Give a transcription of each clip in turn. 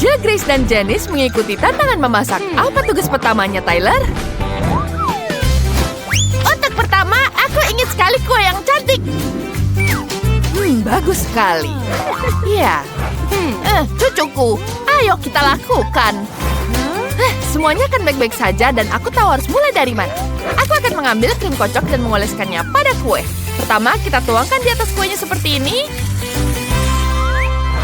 Jill, Grace, dan Janice mengikuti tantangan memasak. Apa tugas pertamanya, Tyler? Untuk pertama, aku ingin sekali kue yang cantik. Bagus sekali. Ya. Cucuku, ayo kita lakukan. Semuanya akan baik-baik saja dan aku tahu harus mulai dari mana. Aku akan mengambil krim kocok dan mengoleskannya pada kue. Pertama, kita tuangkan di atas kuenya seperti ini.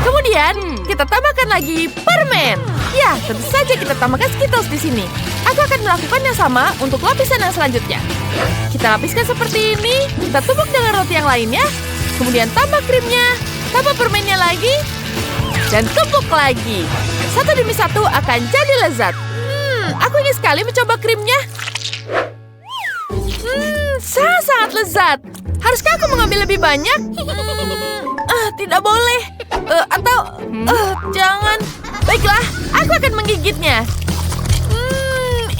Kemudian, kita tambahkan lagi permen. Ya, tentu saja kita tambahkan Skittles di sini. Aku akan melakukan yang sama untuk lapisan yang selanjutnya. Kita lapiskan seperti ini. Kita tumbuk dengan roti yang lainnya. Kemudian tambah krimnya, tambah permennya lagi, dan tumbuk lagi. Satu demi satu akan jadi lezat. Aku ingin sekali mencoba krimnya. Sangat lezat. Haruskah aku mengambil lebih banyak? Tidak boleh. Jangan. Baiklah, aku akan menggigitnya.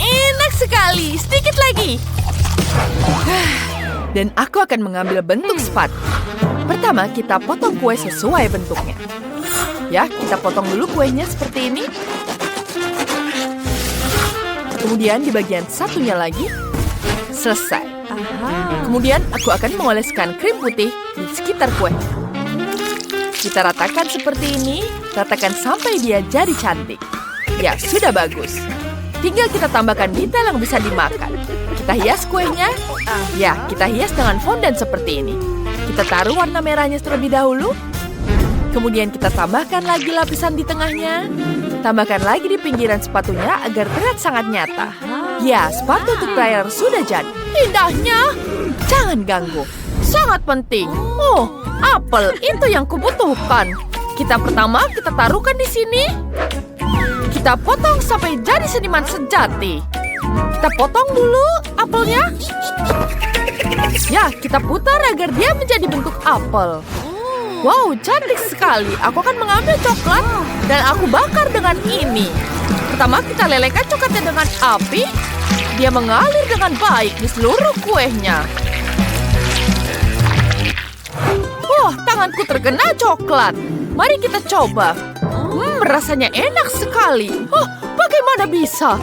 Enak sekali. Sedikit lagi. Dan aku akan mengambil bentuk spat. Pertama, kita potong kue sesuai bentuknya. Ya, kita potong dulu kuenya seperti ini. Kemudian di bagian satunya lagi. Selesai. Kemudian aku akan mengoleskan krim putih di sekitar kue. Kita ratakan seperti ini. Ratakan sampai dia jadi cantik. Ya, sudah bagus. Tinggal kita tambahkan detail yang bisa dimakan. Kita hias kuenya. Ya, kita hias dengan fondan seperti ini. Kita taruh warna merahnya terlebih dahulu. Kemudian kita tambahkan lagi lapisan di tengahnya. Tambahkan lagi di pinggiran sepatunya agar terlihat sangat nyata. Ya, sepatu untuk Tyler sudah jadi. Indahnya. Jangan ganggu. Sangat penting. Oh, apel itu yang kubutuhkan. Kita taruhkan di sini. Kita potong sampai jadi seniman sejati. Kita potong dulu apelnya. Ya, kita putar agar dia menjadi bentuk apel. Wow, cantik sekali. Aku akan mengambil coklat dan aku bakar dengan ini. Pertama, kita lelehkan coklatnya dengan api. Dia mengalir dengan baik di seluruh kuenya. Wah, tanganku terkena coklat. Mari kita coba. Rasanya enak sekali. Oh, bagaimana bisa?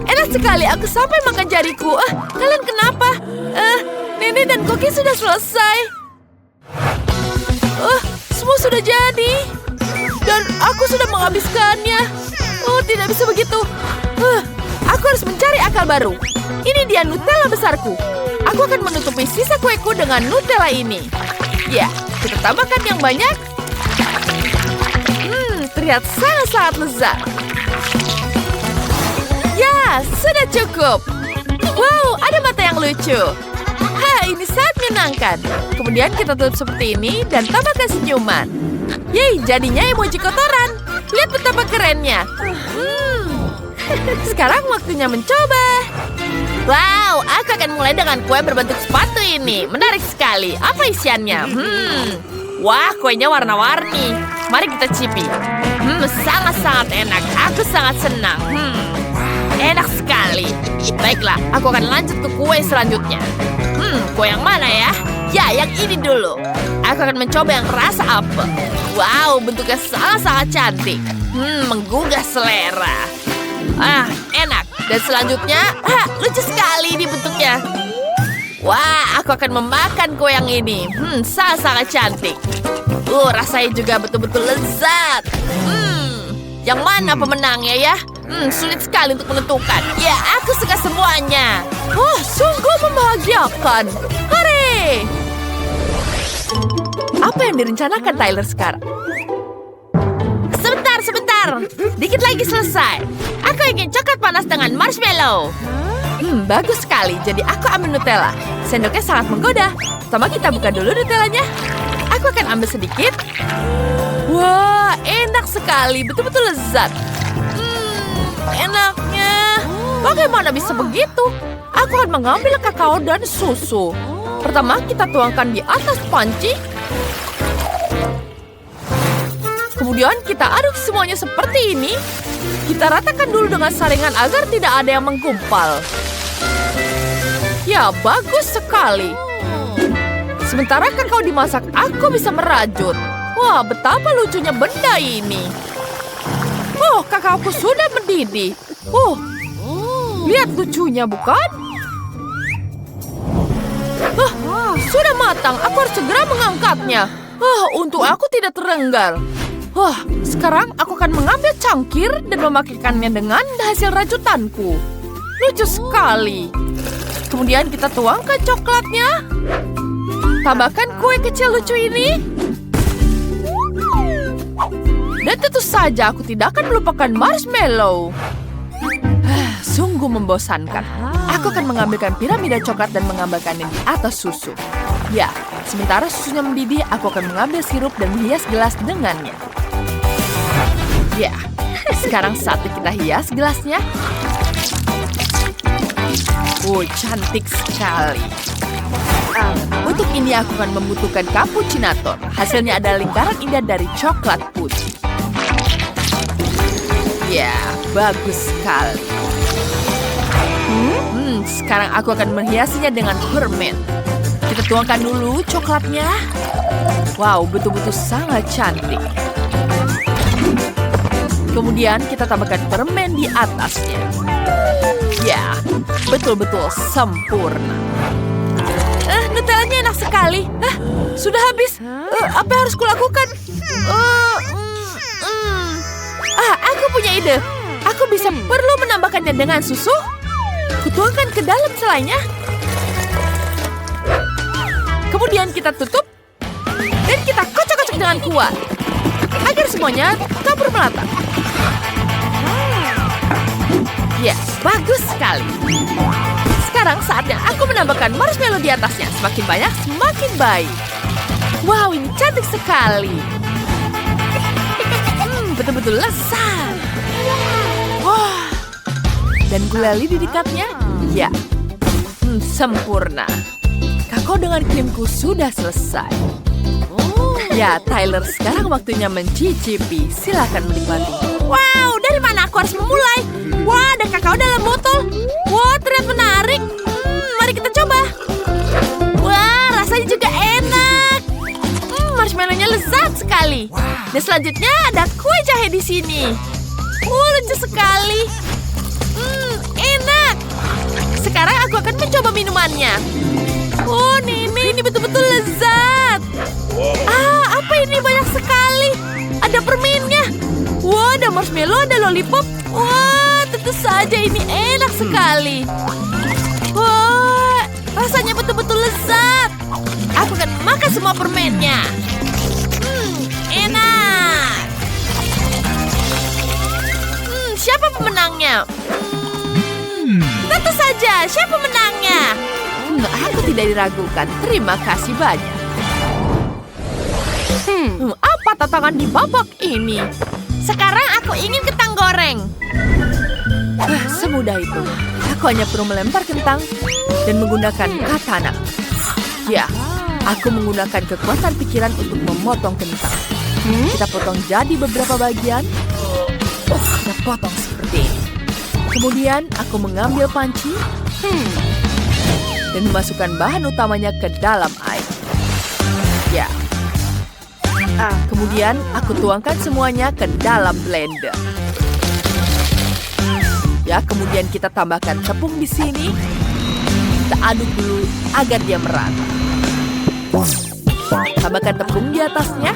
Enak sekali. Aku sampai makan jariku. Kalian kenapa? Nenek dan Koki sudah selesai. Semua sudah jadi. Dan aku sudah menghabiskannya. Oh, tidak bisa begitu. Aku harus mencari akal baru. Ini dia Nutella besarku. Aku akan menutupi sisa kueku dengan Nutella ini. Ya, kita tambahkan yang banyak. Terlihat sangat lezat. Ya, sudah cukup. Wow, ada mata yang lucu. Ini sangat menyenangkan. Kemudian kita tutup seperti ini dan tambahkan senyuman. Yeay, jadinya emoji kotoran. Lihat betapa kerennya. Sekarang waktunya mencoba. Wow, aku akan mulai dengan kue berbentuk sepatu ini. Menarik sekali. Apa isiannya? Wah, kuenya warna-warni. Mari kita cipi. Sangat-sangat enak. Aku sangat senang. Enak sekali. Baiklah, aku akan lanjut ke kue selanjutnya. Kue yang mana ya? Ya, yang ini dulu. Aku akan mencoba yang rasa apel. Wow, bentuknya sangat-sangat cantik. Menggugah selera. Enak. Dan selanjutnya, lucu sekali di bentuknya. Wah, aku akan memakan kue yang ini. Sangat-sangat cantik. Rasanya juga betul-betul lezat. Yang mana pemenangnya ya? Sulit sekali untuk menentukan. Ya, aku suka semuanya. Sungguh membahagiakan. Hore! Apa yang direncanakan Tyler sekarang? Sebentar. Dikit lagi selesai. Aku ingin coklat panas dengan marshmallow. Bagus sekali. Jadi aku ambil Nutella. Sendoknya sangat menggoda. Pertama kita buka dulu Nutellanya. Aku akan ambil sedikit. Wah, enak sekali. Betul-betul lezat. Enaknya. Bagaimana bisa begitu? Aku akan mengambil kakao dan susu. Pertama, kita tuangkan di atas panci. Kemudian kita aduk semuanya seperti ini. Kita ratakan dulu dengan saringan agar tidak ada yang menggumpal. Ya, bagus sekali. Sementara kakao dimasak, aku bisa merajut. Wah, betapa lucunya benda ini. Oh, kakaoku sudah mendidih. Lihat lucunya, bukan? Sudah matang. Aku harus segera mengangkatnya. Untuk aku tidak terenggal. Sekarang aku akan mengambil cangkir dan memakaikannya dengan hasil rajutanku. Lucu sekali. Kemudian kita tuangkan coklatnya. Tambahkan kue kecil lucu ini. Dan tentu saja aku tidak akan melupakan marshmallow. Sungguh membosankan. Aku akan mengambilkan piramida coklat dan mengambilkannya di atas susu. Ya, sementara susunya mendidih, aku akan mengambil sirup dan menghias gelas dengannya. Ya, sekarang saatnya kita hias gelasnya. Cantik sekali. Untuk ini aku akan membutuhkan cappuccinator. Hasilnya adalah lingkaran indah dari coklat putih. Ya, bagus sekali. Sekarang aku akan menghiasinya dengan permen. Kita tuangkan dulu coklatnya. Wow, betul-betul sangat cantik. Kemudian kita tambahkan permen di atasnya. Ya, betul-betul sempurna. Nutellanya enak sekali. Sudah habis. Apa yang harus kulakukan? Aku punya ide. Aku bisa perlu menambahkannya dengan susu. Kutuangkan ke dalam selainya. Kemudian kita tutup. Dan kita kocok-kocok dengan kuat. Agar semuanya campur merata. Ya, bagus sekali. Sekarang saatnya aku menambahkan marshmallow di atasnya. Semakin banyak, semakin baik. Wow, ini cantik sekali. Betul-betul lezat. Wah. Dan gulali di dekatnya. Ya, sempurna. Kakao dengan krimku sudah selesai. Ya, Tyler, sekarang waktunya mencicipi. Silakan menikmati. Wow, dari mana aku harus memulai? Wah, ada kakao dalam botol. Wah, terlihat menarik. Mari kita coba. Wah, rasanya juga enak. Marshmallow-nya lezat sekali. Dan selanjutnya ada kue jahe di sini. Lucu sekali. Enak. Sekarang aku akan mencoba minumannya. Ini betul-betul lezat. Apa ini banyak sekali. Ada permennya. Wah, ada marshmallow, ada lollipop. Wah, tentu saja ini enak sekali. Wah, rasanya betul-betul lezat. Aku akan makan semua permennya. Enak. Siapa pemenangnya? Tentu saja, siapa pemenangnya? Aku tidak diragukan. Terima kasih banyak. Apa tantangan di babak ini? Sekarang aku ingin kentang goreng. Semudah itu. Aku hanya perlu melempar kentang dan menggunakan katana. Ya, aku menggunakan kekuatan pikiran untuk memotong kentang. Kita potong jadi beberapa bagian. Kita potong seperti ini. Kemudian aku mengambil panci dan memasukkan bahan utamanya ke dalam air. Ya. Kemudian aku tuangkan semuanya ke dalam blender. Ya, kemudian kita tambahkan tepung di sini. Kita aduk dulu agar dia merata. Tambahkan tepung di atasnya.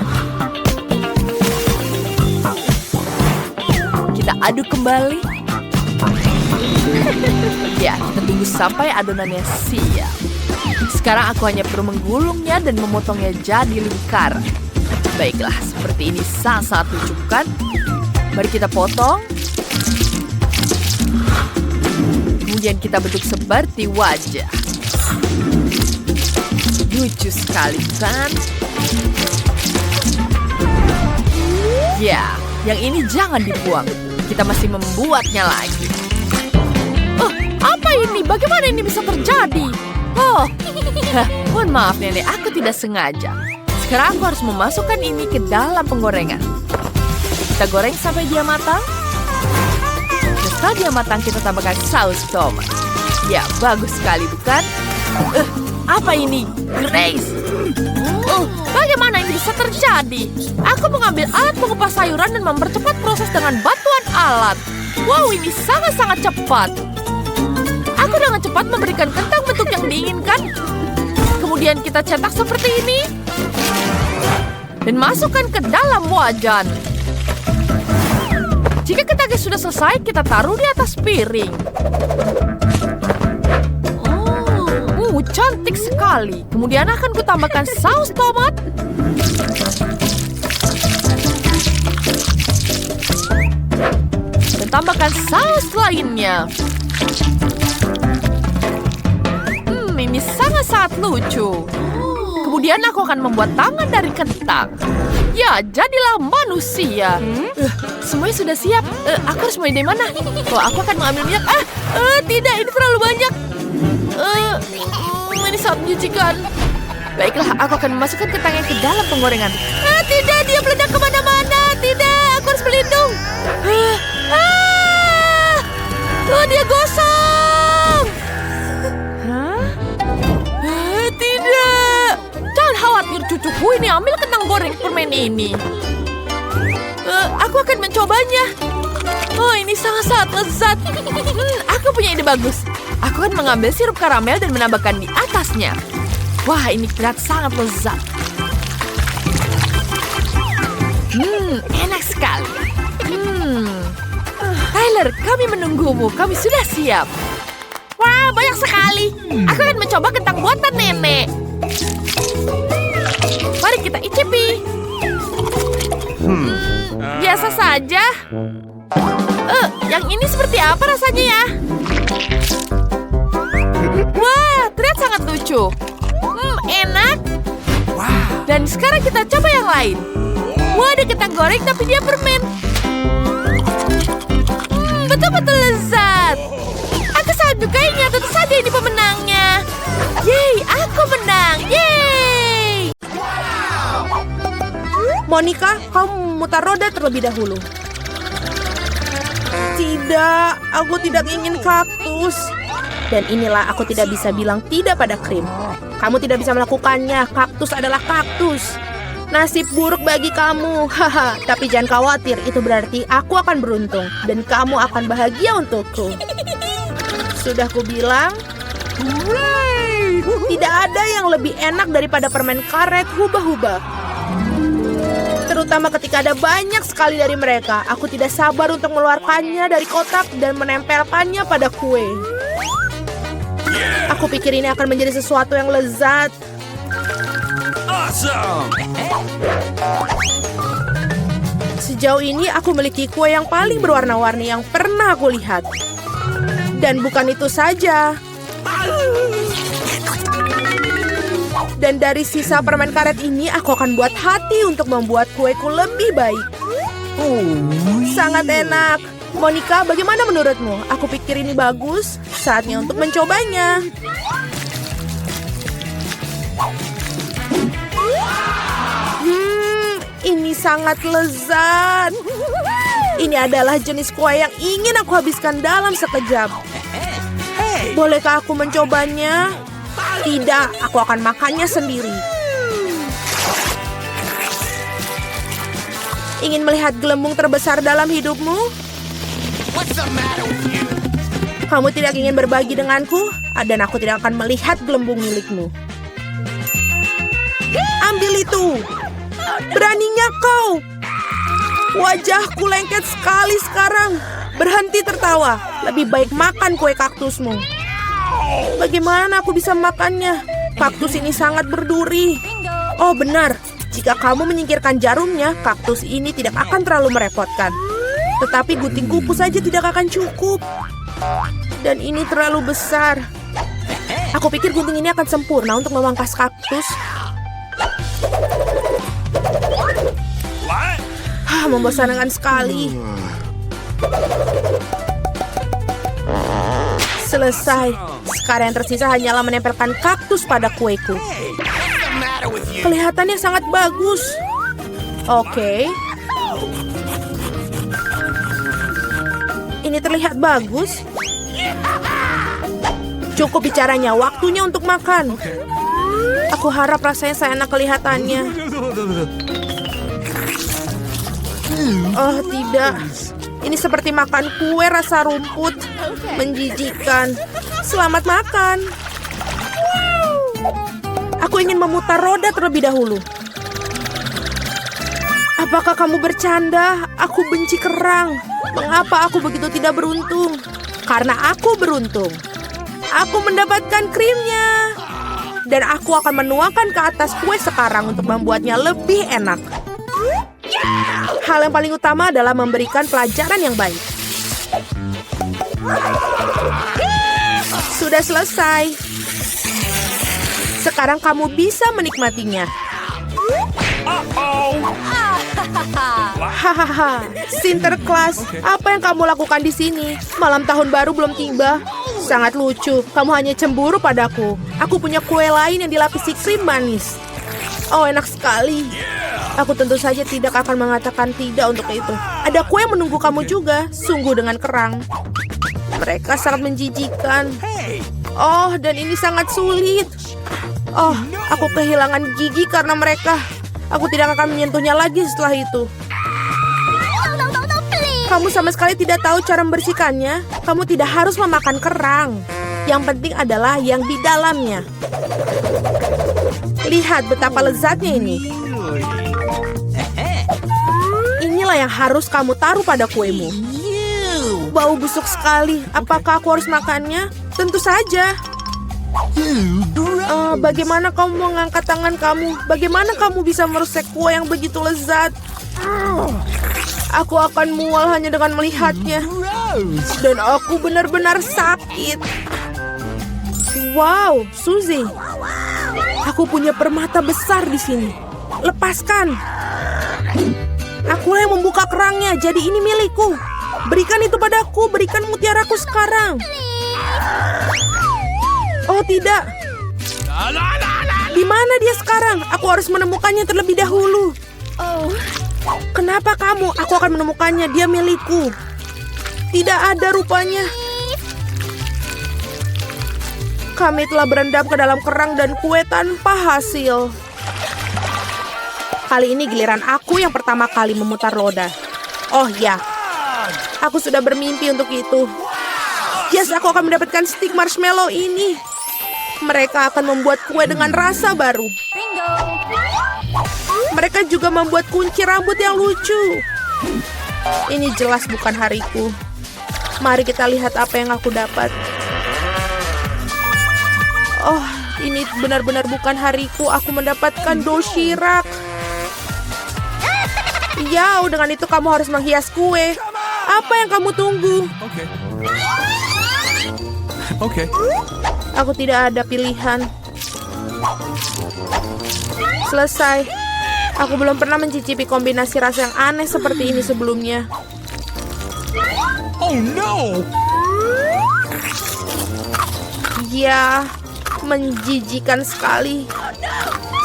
Kita aduk kembali. Ya, kita tunggu sampai adonannya siap. Sekarang aku hanya perlu menggulungnya dan memotongnya jadi lingkaran. Baiklah, seperti ini sangat lucu kan? Mari kita potong. Kemudian kita bentuk seperti wajah. Lucu sekali kan? Ya, yang ini jangan dibuang. Kita masih membuatnya lagi. Apa ini? Bagaimana ini bisa terjadi? Mohon maaf nenek, aku tidak sengaja. Sekarang aku harus memasukkan ini ke dalam penggorengan. Kita goreng sampai dia matang. Setelah dia matang, kita tambahkan saus tomat. Ya, bagus sekali bukan? Apa ini? Grace! Bagaimana ini bisa terjadi? Aku mengambil alat pengupas sayuran dan mempercepat proses dengan bantuan alat. Wow, ini sangat-sangat cepat. Aku dengan cepat memberikan kentang bentuk yang diinginkan. Kemudian kita cetak seperti ini. Dan masukkan ke dalam wajan. Jika kentangnya sudah selesai, kita taruh di atas piring. Cantik sekali. Kemudian akan kutambahkan saus tomat. Dan tambahkan saus lainnya. Ini sangat-sangat lucu. Kemudian aku akan membuat tangan dari kentang. Ya, jadilah manusia. Semuanya sudah siap. Aku harus mulai dari mana? Oh, aku akan mengambil minyak. Tidak, ini terlalu banyak. Ini sangat menyucikan. Baiklah, aku akan memasukkan kentangnya ke dalam penggorengan. Tidak, dia meledak kemana-mana. Tidak, aku harus berlindung. Dia gosong. Tidak. Jangan khawatir, cucuku. Ini ambil kentang goreng permen ini. Aku akan mencobanya. Oh, ini sangat-sangat lezat. Aku punya ide bagus. Aku akan mengambil sirup karamel dan menambahkan di atasnya. Wah, ini terlihat sangat lezat. Enak sekali. Tyler, kami menunggumu. Kami sudah siap. Wah, banyak sekali. Aku akan mencoba kentang buatan nenek. Mari kita icipi. Biasa saja. Yang ini seperti apa rasanya ya? Wah, terlihat sangat lucu. Enak. Dan sekarang kita coba yang lain. Wah, ada kentang goreng tapi dia permen. Betul-betul lezat. Aku sangat menyukainya. Tentu saja ini pemenangnya. Yeay, aku menang. Yeay. Monica, kamu memutar roda terlebih dahulu. Tidak, aku tidak ingin kaktus. Dan inilah aku tidak bisa bilang tidak pada krim. Kamu tidak bisa melakukannya. Kaktus adalah kaktus. Nasib buruk bagi kamu. Haha, tapi jangan khawatir. Itu berarti aku akan beruntung. Dan kamu akan bahagia untukku. Sudah kubilang. Tidak ada yang lebih enak daripada permen karet hubah-hubah. Terutama ketika ada banyak sekali dari mereka. Aku tidak sabar untuk mengeluarkannya dari kotak dan menempelkannya pada kue. Aku pikir ini akan menjadi sesuatu yang lezat. Awesome! Sejauh ini aku memiliki kue yang paling berwarna-warni yang pernah aku lihat. Dan bukan itu saja. Dan dari sisa permen karet ini aku akan buat hati untuk membuat kueku lebih baik. Sangat enak. Monica, bagaimana menurutmu? Aku pikir ini bagus. Saatnya untuk mencobanya. Ini sangat lezat. Ini adalah jenis kue yang ingin aku habiskan dalam sekejap. Bolehkah aku mencobanya? Tidak, aku akan makannya sendiri. Ingin melihat gelembung terbesar dalam hidupmu? Kamu tidak ingin berbagi denganku? Dan aku tidak akan melihat gelembung milikmu. Ambil itu! Beraninya kau! Wajahku lengket sekali sekarang. Berhenti tertawa. Lebih baik makan kue kaktusmu. Bagaimana aku bisa makannya? Kaktus ini sangat berduri. Oh benar, jika kamu menyingkirkan jarumnya, kaktus ini tidak akan terlalu merepotkan. Tetapi gunting kuku saja tidak akan cukup. Dan ini terlalu besar. Aku pikir gunting ini akan sempurna untuk memangkas kaktus. Membosankan sekali. Selesai. Sekarang yang tersisa hanyalah menempelkan kaktus pada kueku. Kelihatannya sangat bagus. Oke. Ini terlihat bagus. Cukup bicaranya, waktunya untuk makan. Aku harap rasanya seenak kelihatannya. Oh, tidak. Ini seperti makan kue rasa rumput. Menjijikan. Selamat makan. Aku ingin memutar roda terlebih dahulu. Apakah kamu bercanda? Aku benci kerang. Mengapa aku begitu tidak beruntung? Karena aku beruntung. Aku mendapatkan krimnya. Dan aku akan menuangkan ke atas kue sekarang untuk membuatnya lebih enak. Hal yang paling utama adalah memberikan pelajaran yang baik. Sudah selesai. Sekarang kamu bisa menikmatinya. Hahaha, Sinterklas, apa yang kamu lakukan di sini? Malam tahun baru belum tiba. Sangat lucu, kamu hanya cemburu padaku. Aku punya kue lain yang dilapisi krim manis. Oh, enak sekali. Aku tentu saja tidak akan mengatakan tidak untuk itu. Ada kue yang menunggu kamu juga, sungguh dengan kerang. Mereka sangat menjijikan. Oh, dan ini sangat sulit. Oh, aku kehilangan gigi karena mereka. Aku tidak akan menyentuhnya lagi setelah itu. Kamu sama sekali tidak tahu cara membersihkannya. Kamu tidak harus memakan kerang. Yang penting adalah yang di dalamnya. Lihat betapa lezatnya ini. Inilah yang harus kamu taruh pada kuemu. Bau busuk sekali. Apakah aku harus makannya? Tentu saja. Bagaimana kamu mengangkat tangan kamu? Bagaimana kamu bisa merusak kue yang begitu lezat? Aku akan mual hanya dengan melihatnya. Dan aku benar-benar sakit. Wow, Suzy. Aku punya permata besar di sini. Lepaskan. Aku yang membuka kerangnya, jadi ini milikku. Berikan itu padaku, berikan mutiaraku sekarang. Oh, tidak. Di mana dia sekarang? Aku harus menemukannya terlebih dahulu. Kenapa kamu? Aku akan menemukannya. Dia milikku. Tidak ada rupanya. Kami telah berendam ke dalam kerang dan kue tanpa hasil. Kali ini giliran aku yang pertama kali memutar roda. Oh ya, aku sudah bermimpi untuk itu. Yes, aku akan mendapatkan stik marshmallow ini. Mereka akan membuat kue dengan rasa baru. Mereka juga membuat kunci rambut yang lucu. Ini jelas bukan hariku. Mari kita lihat apa yang aku dapat. Oh, ini benar-benar bukan hariku. Aku mendapatkan doshirak. Ya, dengan itu kamu harus menghias kue. Apa yang kamu tunggu? Oke. Aku tidak ada pilihan. Selesai. Aku belum pernah mencicipi kombinasi rasa yang aneh seperti ini sebelumnya. Oh no. Ya, menjijikan sekali.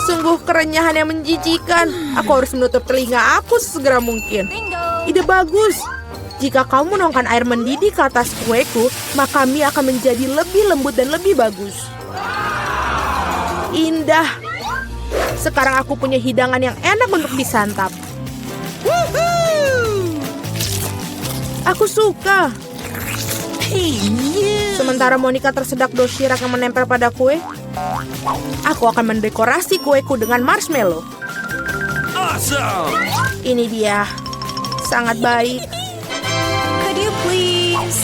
Sungguh kerenyahan yang menjijikan. Aku harus menutup telinga aku sesegera mungkin. Ide bagus. Jika kamu menuangkan air mendidih ke atas kueku, maka mie akan menjadi lebih lembut dan lebih bagus. Indah. Sekarang aku punya hidangan yang enak untuk disantap. Aku suka. Sementara Monica tersedak doshirak yang menempel pada kue, aku akan mendekorasi kueku dengan marshmallow. Awesome. Ini dia. Sangat baik. Could you please?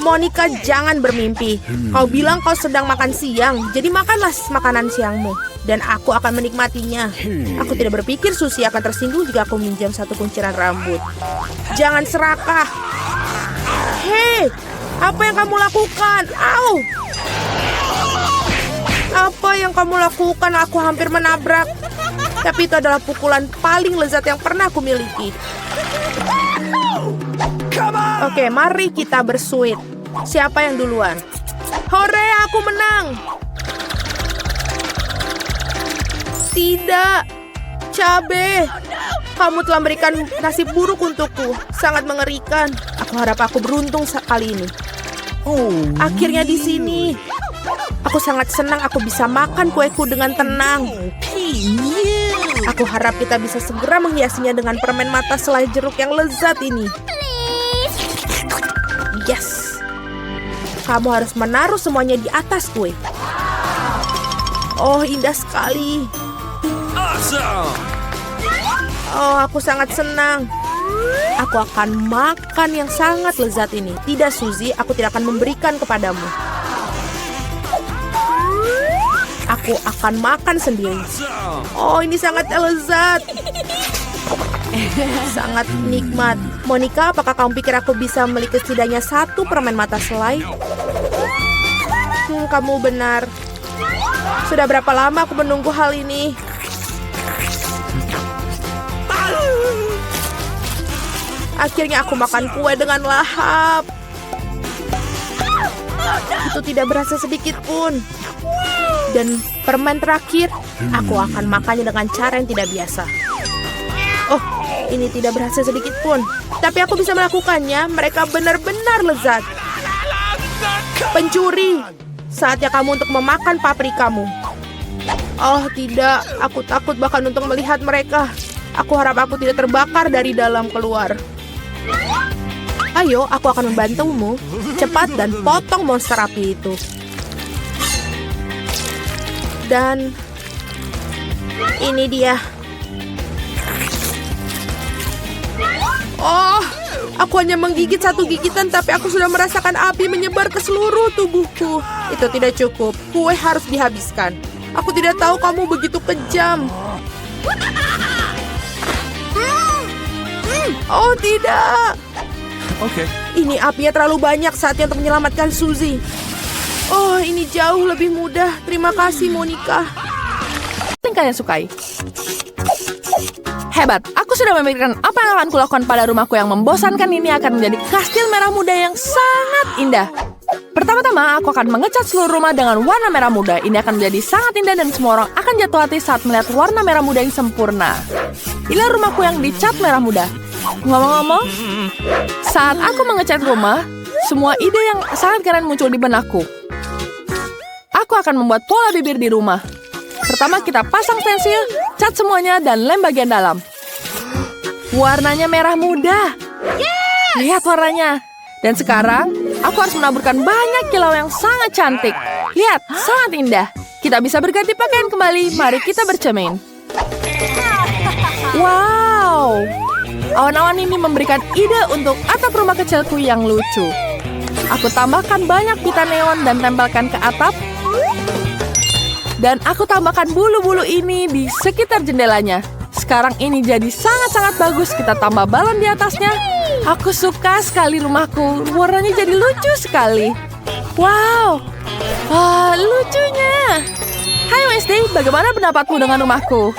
Monica, jangan bermimpi. Kau bilang kau sedang makan siang, jadi makanlah makanan siangmu. Dan aku akan menikmatinya. Aku tidak berpikir Suzy akan tersinggung jika aku minjam satu kunciran rambut. Jangan serakah. Hei, apa yang kamu lakukan? Au! Apa yang kamu lakukan? Aku hampir menabrak. Tapi itu adalah pukulan paling lezat yang pernah aku miliki. Oke, mari kita bersuit. Siapa yang duluan? Hore, aku menang! Tidak, Cabe. Kamu telah memberikan nasib buruk untukku. Sangat mengerikan. Aku harap aku beruntung kali ini. Akhirnya di sini. Aku sangat senang aku bisa makan kueku dengan tenang. Aku harap kita bisa segera menghiasinya dengan permen mata selai jeruk yang lezat ini. Yes. Kamu harus menaruh semuanya di atas kue. Oh, indah sekali. Awesome! Oh, aku sangat senang. Aku akan makan yang sangat lezat ini. Tidak, Suzy, aku tidak akan memberikan kepadamu. Aku akan makan sendiri. Awesome! Oh, ini sangat lezat. Sangat nikmat. Monica, apakah kamu pikir aku bisa membeli setidaknya 1 permen mata selai? Kamu benar. Sudah berapa lama aku menunggu hal ini? Akhirnya aku makan kue dengan lahap. Itu tidak berasa sedikit pun. Dan permen terakhir, aku akan makannya dengan cara yang tidak biasa. Oh, ini tidak berasa sedikit pun. Tapi aku bisa melakukannya. Mereka benar-benar lezat. Pencuri, saatnya kamu untuk memakan paprikamu. Oh tidak, aku takut bahkan untuk melihat mereka. Aku harap aku tidak terbakar dari dalam keluar. Ayo, aku akan membantumu. Cepat dan potong monster api itu. Dan ini dia. Oh, aku hanya menggigit 1 gigitan, tapi aku sudah merasakan api menyebar ke seluruh tubuhku. Itu tidak cukup. Kue harus dihabiskan. Aku tidak tahu kamu begitu kejam. Oh tidak. Okay. Ini apinya terlalu banyak, saatnya untuk menyelamatkan Suzy. Oh, ini jauh lebih mudah. Terima kasih, Monica. Yang kalian sukai. Hebat, aku sudah memikirkan apa yang akan kulakukan pada rumahku yang membosankan ini akan menjadi kastil merah muda yang sangat indah. Pertama-tama, aku akan mengecat seluruh rumah dengan warna merah muda. Ini akan menjadi sangat indah dan semua orang akan jatuh hati saat melihat warna merah muda yang sempurna. Inilah rumahku yang dicat merah muda. Ngomong-ngomong, saat aku mengecat rumah, semua ide yang sangat keren muncul di benakku. Aku akan membuat pola bibir di rumah. Pertama kita pasang pensil, cat semuanya, dan lem bagian dalam. Warnanya merah muda. Lihat warnanya. Dan sekarang, aku harus menaburkan banyak kilau yang sangat cantik. Lihat, sangat indah. Kita bisa berganti pakaian kembali. Mari kita bercermin. Wow. Awan-awan ini memberikan ide untuk atap rumah kecilku yang lucu. Aku tambahkan banyak pita neon dan tempelkan ke atap. Dan aku tambahkan bulu-bulu ini di sekitar jendelanya. Sekarang ini jadi sangat-sangat bagus. Kita tambah balon di atasnya. Aku suka sekali rumahku. Warnanya jadi lucu sekali. Wow. Wah, lucunya. Hai Wednesday, bagaimana pendapatmu dengan rumahku?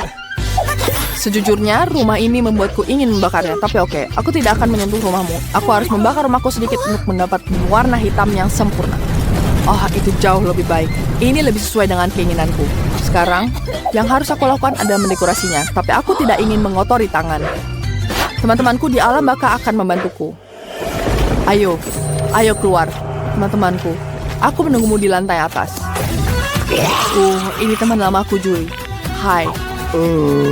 Sejujurnya, rumah ini membuatku ingin membakarnya. Tapi oke, aku tidak akan menyentuh rumahmu. Aku harus membakar rumahku sedikit untuk mendapat warna hitam yang sempurna. Oh, itu jauh lebih baik. Ini lebih sesuai dengan keinginanku. Sekarang, yang harus aku lakukan adalah mendekorasinya. Tapi aku tidak ingin mengotori tangan. Teman-temanku di alam baka akan membantuku. Ayo keluar, teman-temanku. Aku menunggumu di lantai atas. Ini teman lamaku, Julie. Hai.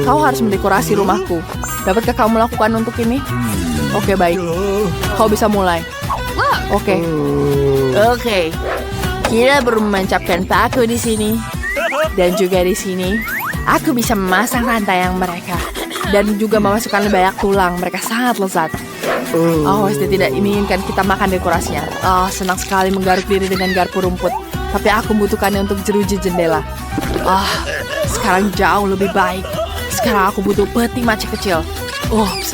Kau harus mendekorasi rumahku. Dapatkah kamu melakukan untuk ini? Oke, baik. Kau bisa mulai. Oke. Kita perlu menancapkan paku di sini. Dan juga di sini. Aku bisa memasang rantai yang mereka. Dan juga memasukkan lebih banyak tulang. Mereka sangat lezat. Oh, Wednesday tidak inginkan kita makan dekorasinya. Oh, senang sekali menggaruk diri dengan garpu rumput. Tapi aku membutuhkannya untuk jeruji jendela. Sekarang jauh lebih baik. Sekarang aku butuh peti maci kecil.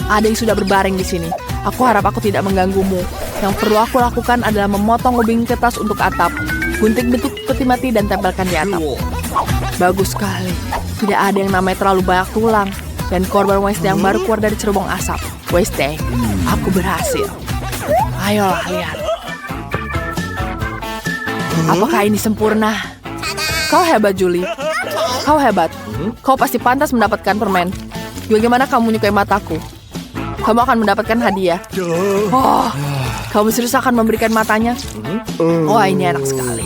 Ada yang sudah berbaring di sini. Aku harap aku tidak mengganggumu. Yang perlu aku lakukan adalah memotong ubin kertas untuk atap. Gunting bentuk peti mati dan tempelkan di atap. Bagus sekali. Tidak ada yang namanya terlalu banyak tulang. Dan korban Wednesday yang baru keluar dari cerobong asap. Wednesday, aku berhasil. Ayolah, lihat. Apakah ini sempurna? Kau hebat, Julie. Kau hebat. Kau pasti pantas mendapatkan permen. Bagaimana kamu menyukai mataku? Kamu akan mendapatkan hadiah. Kamu serius akan memberikan matanya? Wah, ini enak sekali.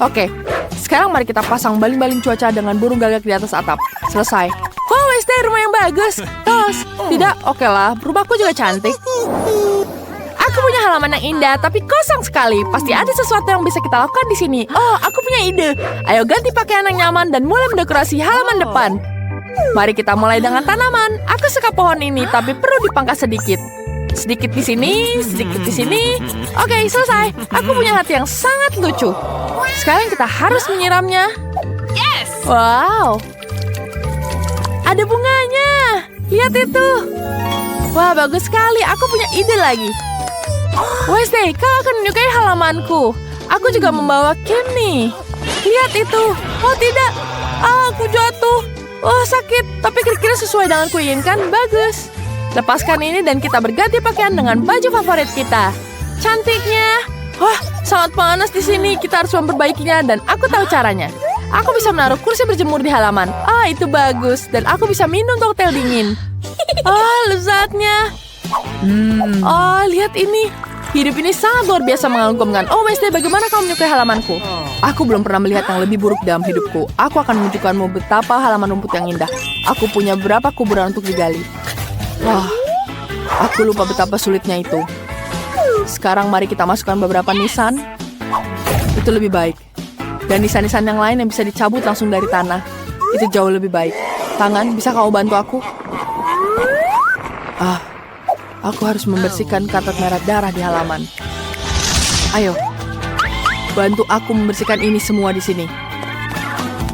Oke, sekarang mari kita pasang baling-baling cuaca dengan burung gagak di atas atap. Selesai. Wednesday, rumah yang bagus. Tos, tidak, oke lah, rumahku juga cantik. Aku punya halaman yang indah, tapi kosong sekali. Pasti ada sesuatu yang bisa kita lakukan di sini. Oh, aku punya ide. Ayo ganti pakaian yang nyaman dan mulai mendekorasi halaman depan. Mari kita mulai dengan tanaman. Aku suka pohon ini, tapi perlu dipangkas sedikit. Sedikit di sini, sedikit di sini. Oke, selesai. Aku punya hati yang sangat lucu. Sekarang kita harus menyiramnya. Yes! Wow. Ada bunganya. Lihat itu. Wah, bagus sekali. Aku punya ide lagi. Wednesday, kau akan menyukai halamanku. Aku juga membawa Kim nih. Lihat itu. Oh tidak. Aku jatuh. Oh sakit. Tapi kira-kira sesuai dengan kuinginkan. Bagus. Lepaskan ini dan kita berganti pakaian dengan baju favorit kita. Cantiknya. Wah, sangat panas di sini. Kita harus memperbaikinya dan aku tahu caranya. Aku bisa menaruh kursi berjemur di halaman. Ah, itu bagus. Dan aku bisa minum koktail dingin. Ah, lezatnya. Oh, lihat ini. Hidup ini sangat luar biasa mengagumkan. Oh, Wednesday, bagaimana kamu menyukai halamanku? Aku belum pernah melihat yang lebih buruk dalam hidupku. Aku akan menunjukkanmu betapa halaman rumput yang indah. Aku punya beberapa kuburan untuk digali. Wah, aku lupa betapa sulitnya itu. Sekarang mari kita masukkan beberapa nisan. Itu lebih baik. Dan nisan-nisan yang lain yang bisa dicabut langsung dari tanah. Itu jauh lebih baik. Tangan, bisa kau bantu aku? Aku harus membersihkan katak merah darah di halaman. Ayo, bantu aku membersihkan ini semua di sini.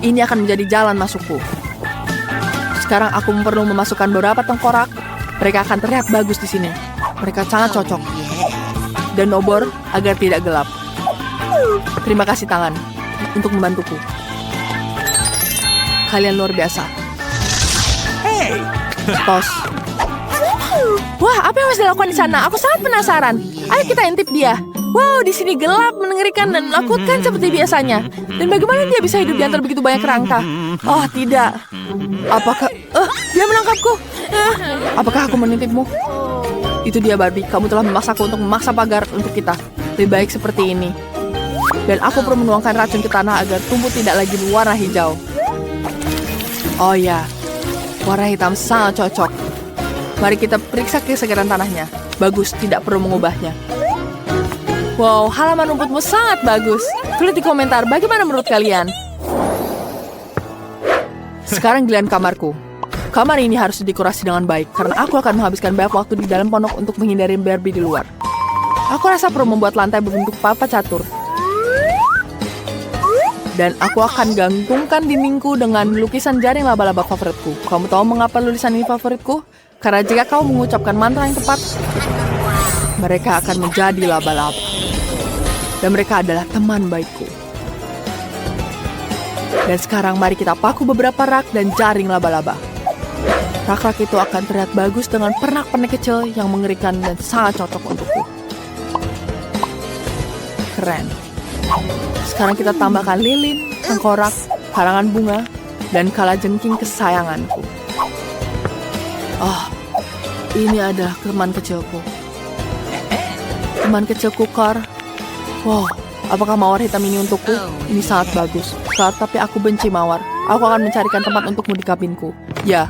Ini akan menjadi jalan masukku. Sekarang aku perlu memasukkan beberapa tengkorak. Mereka akan terlihat bagus di sini. Mereka sangat cocok. Dan obor agar tidak gelap. Terima kasih tangan untuk membantuku. Kalian luar biasa. Tos. Wah, apa yang harus dilakukan di sana? Aku sangat penasaran. Ayo kita intip dia. Wow, di sini gelap, mengerikan dan menakutkan seperti biasanya. Dan bagaimana dia bisa hidup di antara begitu banyak kerangka? Oh, tidak. Apakah... dia menangkapku. Apakah aku menintipmu? Itu dia, Barbie. Kamu telah memaksaku untuk memaksa pagar untuk kita. Lebih baik seperti ini. Dan aku perlu menuangkan racun ke tanah agar tumbuh tidak lagi berwarna hijau. Oh ya, warna hitam sangat cocok. Mari kita periksa kesegaran tanahnya. Bagus, tidak perlu mengubahnya. Wow, halaman rumputmu sangat bagus. Tulis di komentar bagaimana menurut kalian. Sekarang giliran kamarku. Kamar ini harus didekorasi dengan baik, karena aku akan menghabiskan banyak waktu di dalam pondok untuk menghindari Barbie di luar. Aku rasa perlu membuat lantai berbentuk papat catur. Dan aku akan gantungkan dindingku dengan lukisan jaring laba-laba favoritku. Kamu tahu mengapa lukisan ini favoritku? Karena jika kau mengucapkan mantra yang tepat, mereka akan menjadi laba-laba. Dan mereka adalah teman baikku. Dan sekarang mari kita paku beberapa rak dan jaring laba-laba. Rak-rak itu akan terlihat bagus dengan pernak-pernik kecil yang mengerikan dan sangat cocok untukku. Keren. Sekarang kita tambahkan lilin, tengkorak, karangan bunga, dan kalajengking kesayanganku. Oh, ini adalah teman kecilku. Teman kecilku, Kar. Wow, apakah mawar hitam ini untukku? Ini sangat bagus. Kar, tapi aku benci mawar. Aku akan mencarikan tempat untukmu di kabinku. Ya,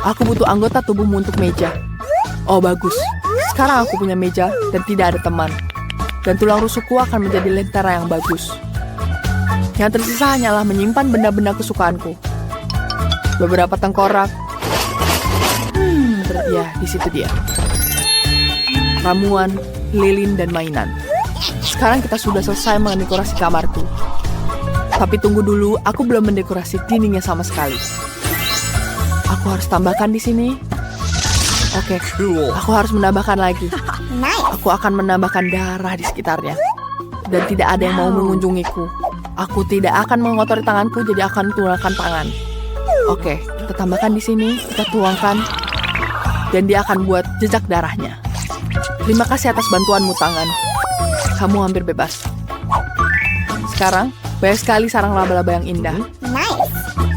aku butuh anggota tubuhmu untuk meja. Oh, bagus. Sekarang aku punya meja dan tidak ada teman. Dan tulang rusukku akan menjadi lentera yang bagus. Yang tersisa hanyalah menyimpan benda-benda kesukaanku. Beberapa tengkorak. Ya, di situ dia. Ramuan, lilin, dan mainan. Sekarang kita sudah selesai mendekorasi kamarku. Tapi tunggu dulu, aku belum mendekorasi dindingnya sama sekali. Aku harus tambahkan di sini. Oke, aku harus menambahkan lagi. Aku akan menambahkan darah di sekitarnya. Dan tidak ada yang mau mengunjungiku. Aku tidak akan mengotori tanganku, jadi akan tuangkan tangan. Oke, kita tambahkan di sini, kita tuangkan. Dan dia akan buat jejak darahnya. Terima kasih atas bantuanmu, tangan. Kamu hampir bebas. Sekarang, banyak sekali sarang laba-laba yang indah.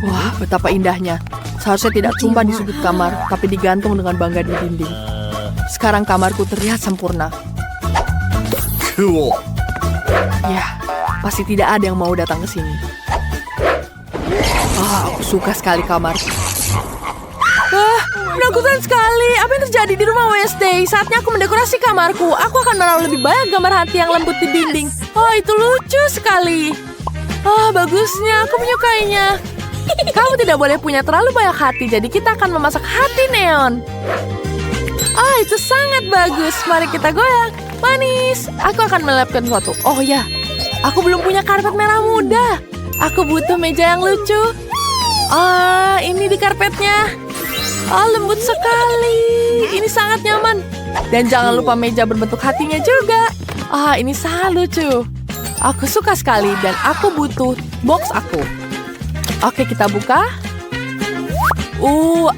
Wah, betapa indahnya. Seharusnya tidak tumpah di sudut kamar, tapi digantung dengan bangga di dinding. Sekarang kamarku terlihat sempurna. Cool. Ya, pasti tidak ada yang mau datang ke sini. Aku suka sekali kamarku. Menakutkan sekali. Apa yang terjadi di rumah Wednesday? Saatnya aku mendekorasi kamarku. Aku akan menaruh lebih banyak gambar hati yang lembut di dinding. Oh, itu lucu sekali. Oh, bagusnya. Aku menyukainya. Kamu tidak boleh punya terlalu banyak hati, jadi kita akan memasak hati neon. Oh, itu sangat bagus. Mari kita goyang. Manis. Aku akan melelapkan foto. Oh ya, aku belum punya karpet merah muda. Aku butuh meja yang lucu. Ah, ini di karpetnya. Oh, lembut sekali. Ini sangat nyaman. Dan jangan lupa meja berbentuk hatinya juga. Ah, ini sangat lucu. Aku suka sekali dan aku butuh box aku. Oke, kita buka.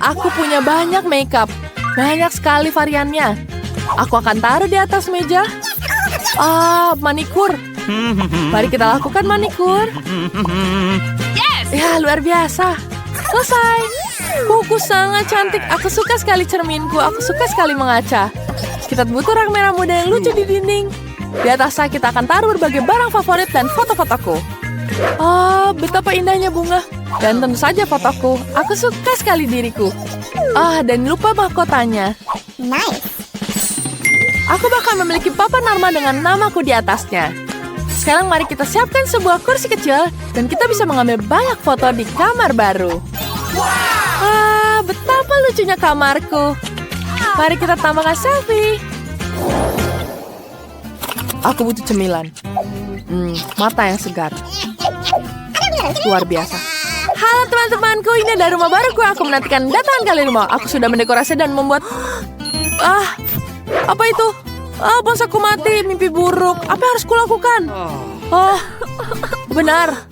Aku punya banyak makeup. Banyak sekali variannya. Aku akan taruh di atas meja. Manikur. Mari kita lakukan manikur. Ya, luar biasa. Selesai. Buku sangat cantik. Aku suka sekali cerminku. Aku suka sekali mengaca. Kita butuh rak merah muda yang lucu di dinding. Di atasnya kita akan taruh berbagai barang favorit dan foto-fotoku. Betapa indahnya bunga. Dan tentu saja fotoku. Aku suka sekali diriku. Dan lupa mahkotanya. Nice. Aku bakal memiliki papan Norma dengan namaku di atasnya. Sekarang mari kita siapkan sebuah kursi kecil dan kita bisa mengambil banyak foto di kamar baru. Betapa lucunya kamarku. Mari kita tambahkan selfie. Aku butuh cemilan. Mata yang segar. Luar biasa. Halo teman-temanku, ini adalah rumah baruku. Aku menantikan datangan kalian rumah. Aku sudah mendekorasi dan membuat... apa itu? Bos aku mati, mimpi buruk. Apa yang harus kulakukan? Benar.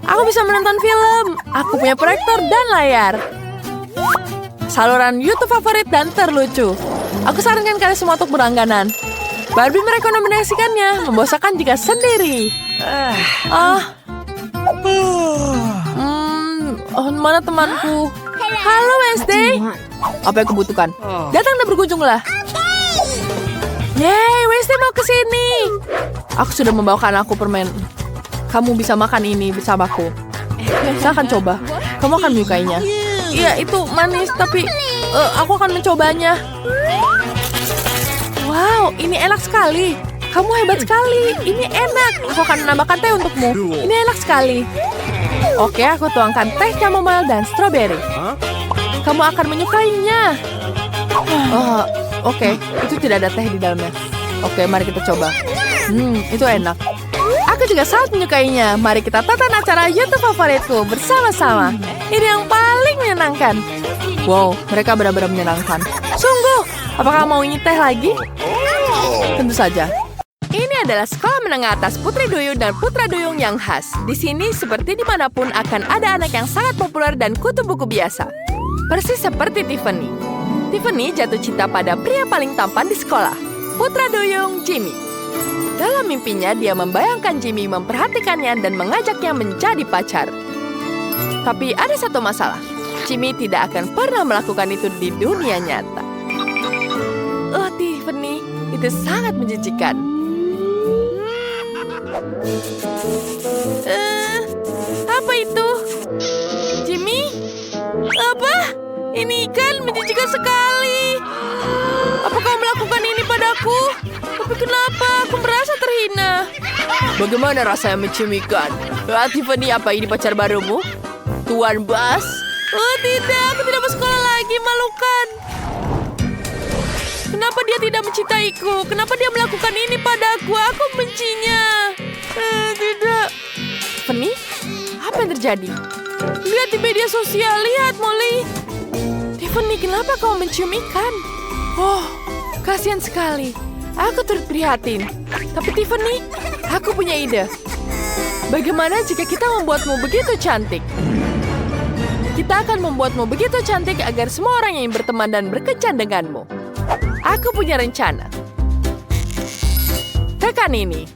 Aku bisa menonton film. Aku punya proyektor dan layar. Saluran YouTube favorit dan terlucu. Aku sarankan kalian semua untuk berlangganan. Barbie merekomendasikannya. Membosankan jika sendiri. Mana temanku? Halo Wednesday. Apa yang kubutuhkan? Datang dan berkunjunglah. Yeay, Wednesday mau ke sini. Aku sudah membawakan aku permen. Kamu bisa makan ini bersamaku. Silahkan coba. Kamu akan menyukainya. Iya, itu manis, tapi aku akan mencobanya. Wow, ini enak sekali. Kamu hebat sekali. Ini enak. Aku akan menambahkan teh untukmu. Ini enak sekali. Oke, aku tuangkan teh chamomile dan stroberi. Kamu akan menyukainya. Oke, itu tidak ada teh di dalamnya. Oke, mari kita coba. Itu enak. Aku juga sangat menyukainya. Mari kita tonton acara YouTube favoritku bersama-sama. Ini yang paling menyenangkan. Wow, mereka benar-benar menyenangkan. Sungguh, apakah mau ingin teh lagi? Tentu saja. Ini adalah sekolah menengah atas Putri Duyung dan Putra Duyung yang khas. Di sini, seperti dimanapun, akan ada anak yang sangat populer dan kutu buku biasa. Persis seperti Tiffany. Tiffany jatuh cinta pada pria paling tampan di sekolah, Putra Duyung, Jimmy. Dalam mimpinya, dia membayangkan Jimmy memperhatikannya dan mengajaknya menjadi pacar. Tapi ada satu masalah. Jimmy tidak akan pernah melakukan itu di dunia nyata. Tiffany, itu sangat menjijikan. Apa itu? Jimmy? Apa? Ini ikan menjijikan sekali. Apa kau melakukan ini padaku? Tapi kenapa? Aku merasa terhina. Bagaimana rasanya mencium ikan? Tiffany, apa ini pacar barumu? Tuan Bas? Tidak, aku tidak mau sekolah lagi, malukan. Kenapa dia tidak mencintaiku? Kenapa dia melakukan ini padaku? Aku bencinya. Tidak. Tiffany, apa yang terjadi? Lihat di media sosial, lihat Molly. Tiffany, kenapa kau mencium ikan? Kasihan sekali. Aku turut prihatin. Tapi Tiffany, aku punya ide. Bagaimana jika kita membuatmu begitu cantik? Kita akan membuatmu begitu cantik agar semua orang yang berteman dan berkencan denganmu. Aku punya rencana. Tekan ini.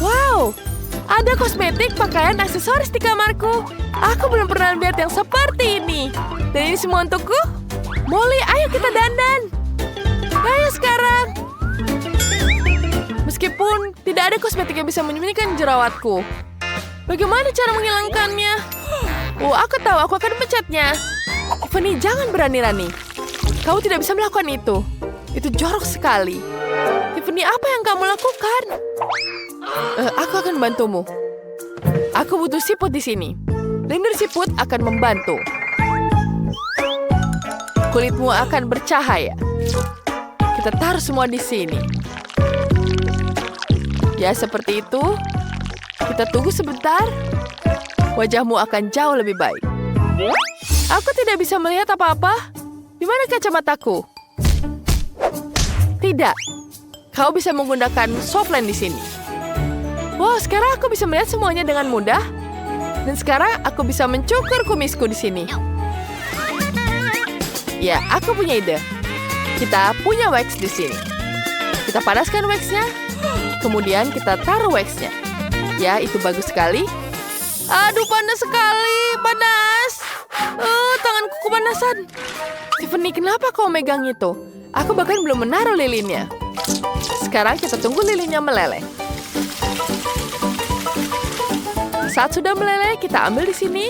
Wow, ada kosmetik, pakaian, aksesoris di kamarku. Aku belum pernah lihat yang seperti ini. Dan ini semua untukku. Molly, ayo kita dandan. Ayo sekarang. Meskipun tidak ada kosmetik yang bisa menyembunyikan jerawatku. Bagaimana cara menghilangkannya? Aku tahu aku akan mencetnya. Tiffany, jangan berani-rani. Kau tidak bisa melakukan itu. Itu jorok sekali. Tiffany, apa yang kamu lakukan? Aku akan bantumu. Aku butuh siput di sini. Lendir siput akan membantu. Kulitmu akan bercahaya. Kita taruh semua di sini. Ya, seperti itu. Kita tunggu sebentar. Wajahmu akan jauh lebih baik. Aku tidak bisa melihat apa-apa. Di mana kacamataku? Tidak. Kau bisa menggunakan softline di sini. Wow, sekarang aku bisa melihat semuanya dengan mudah. Dan sekarang aku bisa mencukur kumisku di sini. Ya, aku punya ide. Kita punya wax di sini. Kita panaskan waxnya. Kemudian kita taruh waxnya. Ya, itu bagus sekali. Aduh, panas sekali. Panas. Tanganku kepanasan. Tiffany, kenapa kau megang itu? Aku bahkan belum menaruh lilinnya. Sekarang kita tunggu lilinnya meleleh. Saat sudah meleleh, kita ambil di sini.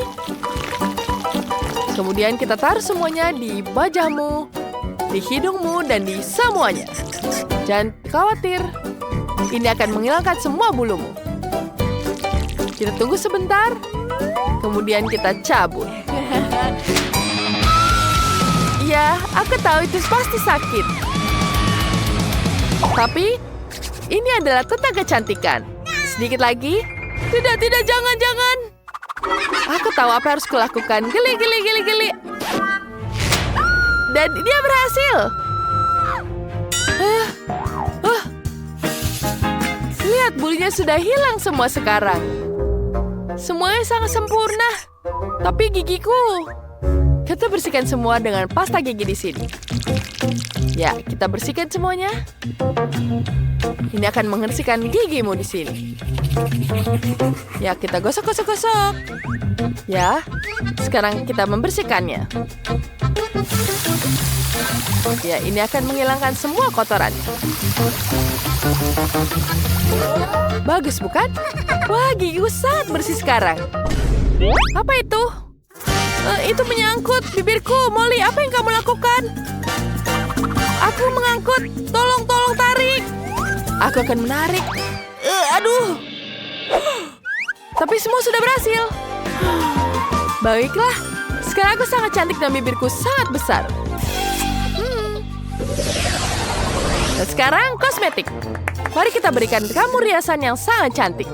Kemudian kita taruh semuanya di wajahmu, di hidungmu, dan di semuanya. Jangan khawatir. Ini akan menghilangkan semua bulumu. Kita tunggu sebentar. Kemudian kita cabut. Iya, aku tahu itu pasti sakit. Tapi, ini adalah tentang kecantikan. Sedikit lagi. Tidak, jangan. Aku tahu apa harus kulakukan. Geli. Dan dia berhasil. Lihat, bulunya sudah hilang semua sekarang. Semuanya sangat sempurna. Tapi gigiku. Kita bersihkan semua dengan pasta gigi di sini. Ya, kita bersihkan semuanya. Ini akan membersihkan gigimu di sini. Ya, kita gosok. Ya, sekarang kita membersihkannya. Ya, ini akan menghilangkan semua kotoran. Bagus, bukan? Wah, gigiku sangat bersih sekarang. Apa itu? Itu menyangkut bibirku. Molly, apa yang kamu lakukan? Aku mengangkut. Tolong tarik. Aku akan menarik. Aduh. Tapi semua sudah berhasil. Baiklah. Sekarang aku sangat cantik dan bibirku sangat besar. Dan sekarang kosmetik. Mari kita berikan kamu riasan yang sangat cantik.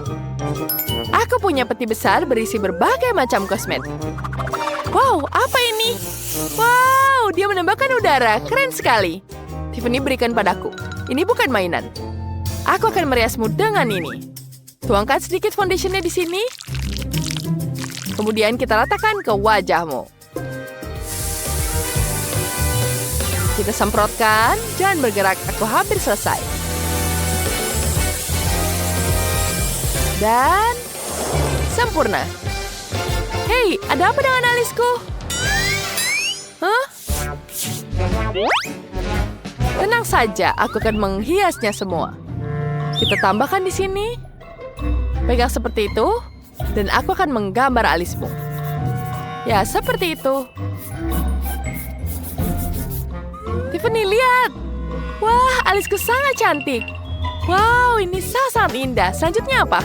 Aku punya peti besar berisi berbagai macam kosmetik. Wow, apa ini? Wow, dia menembakkan udara. Keren sekali. Tiffany, berikan padaku. Ini bukan mainan. Aku akan meriasmu dengan ini. Tuangkan sedikit foundationnya di sini. Kemudian kita letakkan ke wajahmu. Kita semprotkan. Jangan bergerak, aku hampir selesai. Dan sempurna. Hei, ada apa dengan alisku? Hah? Tenang saja, aku akan menghiasnya semua. Kita tambahkan di sini. Pegang seperti itu. Dan aku akan menggambar alismu. Ya, seperti itu. Tiffany, lihat. Wah, alisku sangat cantik. Wow, ini sangat indah. Selanjutnya apa?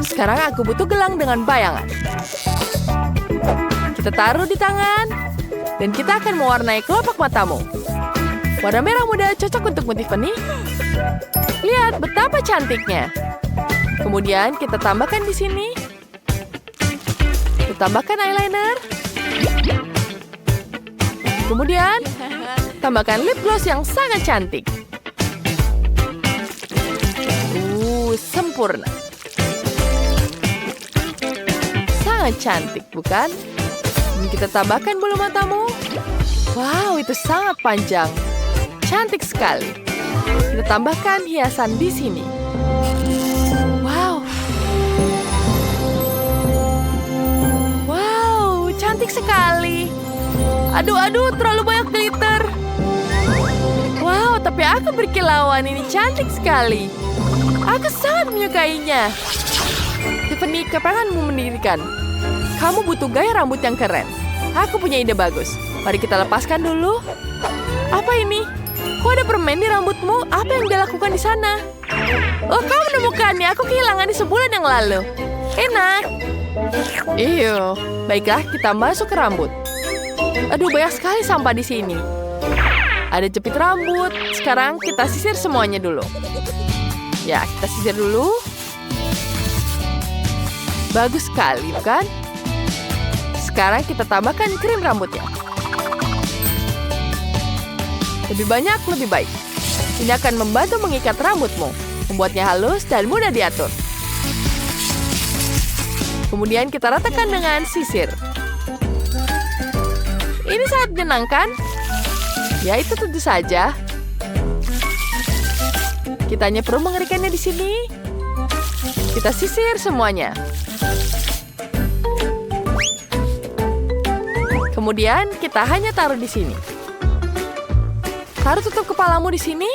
Sekarang aku butuh gelang dengan bayangan. Kita taruh di tangan. Dan kita akan mewarnai kelopak matamu. Warna merah muda cocok untukmu, Tiffany. Lihat betapa cantiknya. Kemudian kita tambahkan di sini. Kita tambahkan eyeliner. Kemudian tambahkan lip gloss yang sangat cantik. Sempurna. Sangat cantik, bukan? Dan kita tambahkan bulu matamu. Wow, itu sangat panjang. Cantik sekali. Kita tambahkan hiasan di sini. Wow. Wow, cantik sekali. Aduh, terlalu banyak glitter. Wow, tapi aku berkilauan. Ini cantik sekali. Aku sangat menyukainya. Tiffany, kapanmu mendirikan? Kamu butuh gaya rambut yang keren. Aku punya ide bagus. Mari kita lepaskan dulu. Apa ini? Kok ada permen di rambutmu? Apa yang dia lakukan di sana? Oh, kau menemukannya. Aku kehilangannya sebulan yang lalu. Enak. Iyo, baiklah kita masuk ke rambut. Aduh, banyak sekali sampah di sini. Ada jepit rambut. Sekarang kita sisir semuanya dulu. Ya, kita sisir dulu. Bagus sekali, bukan? Sekarang kita tambahkan krim rambutnya. Lebih banyak, lebih baik. Ini akan membantu mengikat rambutmu, membuatnya halus dan mudah diatur. Kemudian kita ratakan dengan sisir. Ini sangat menyenangkan. Ya, itu tentu saja. Kita hanya perlu mengerikannya di sini. Kita sisir semuanya. Kemudian kita hanya taruh di sini. Taruh tutup kepalamu di sini.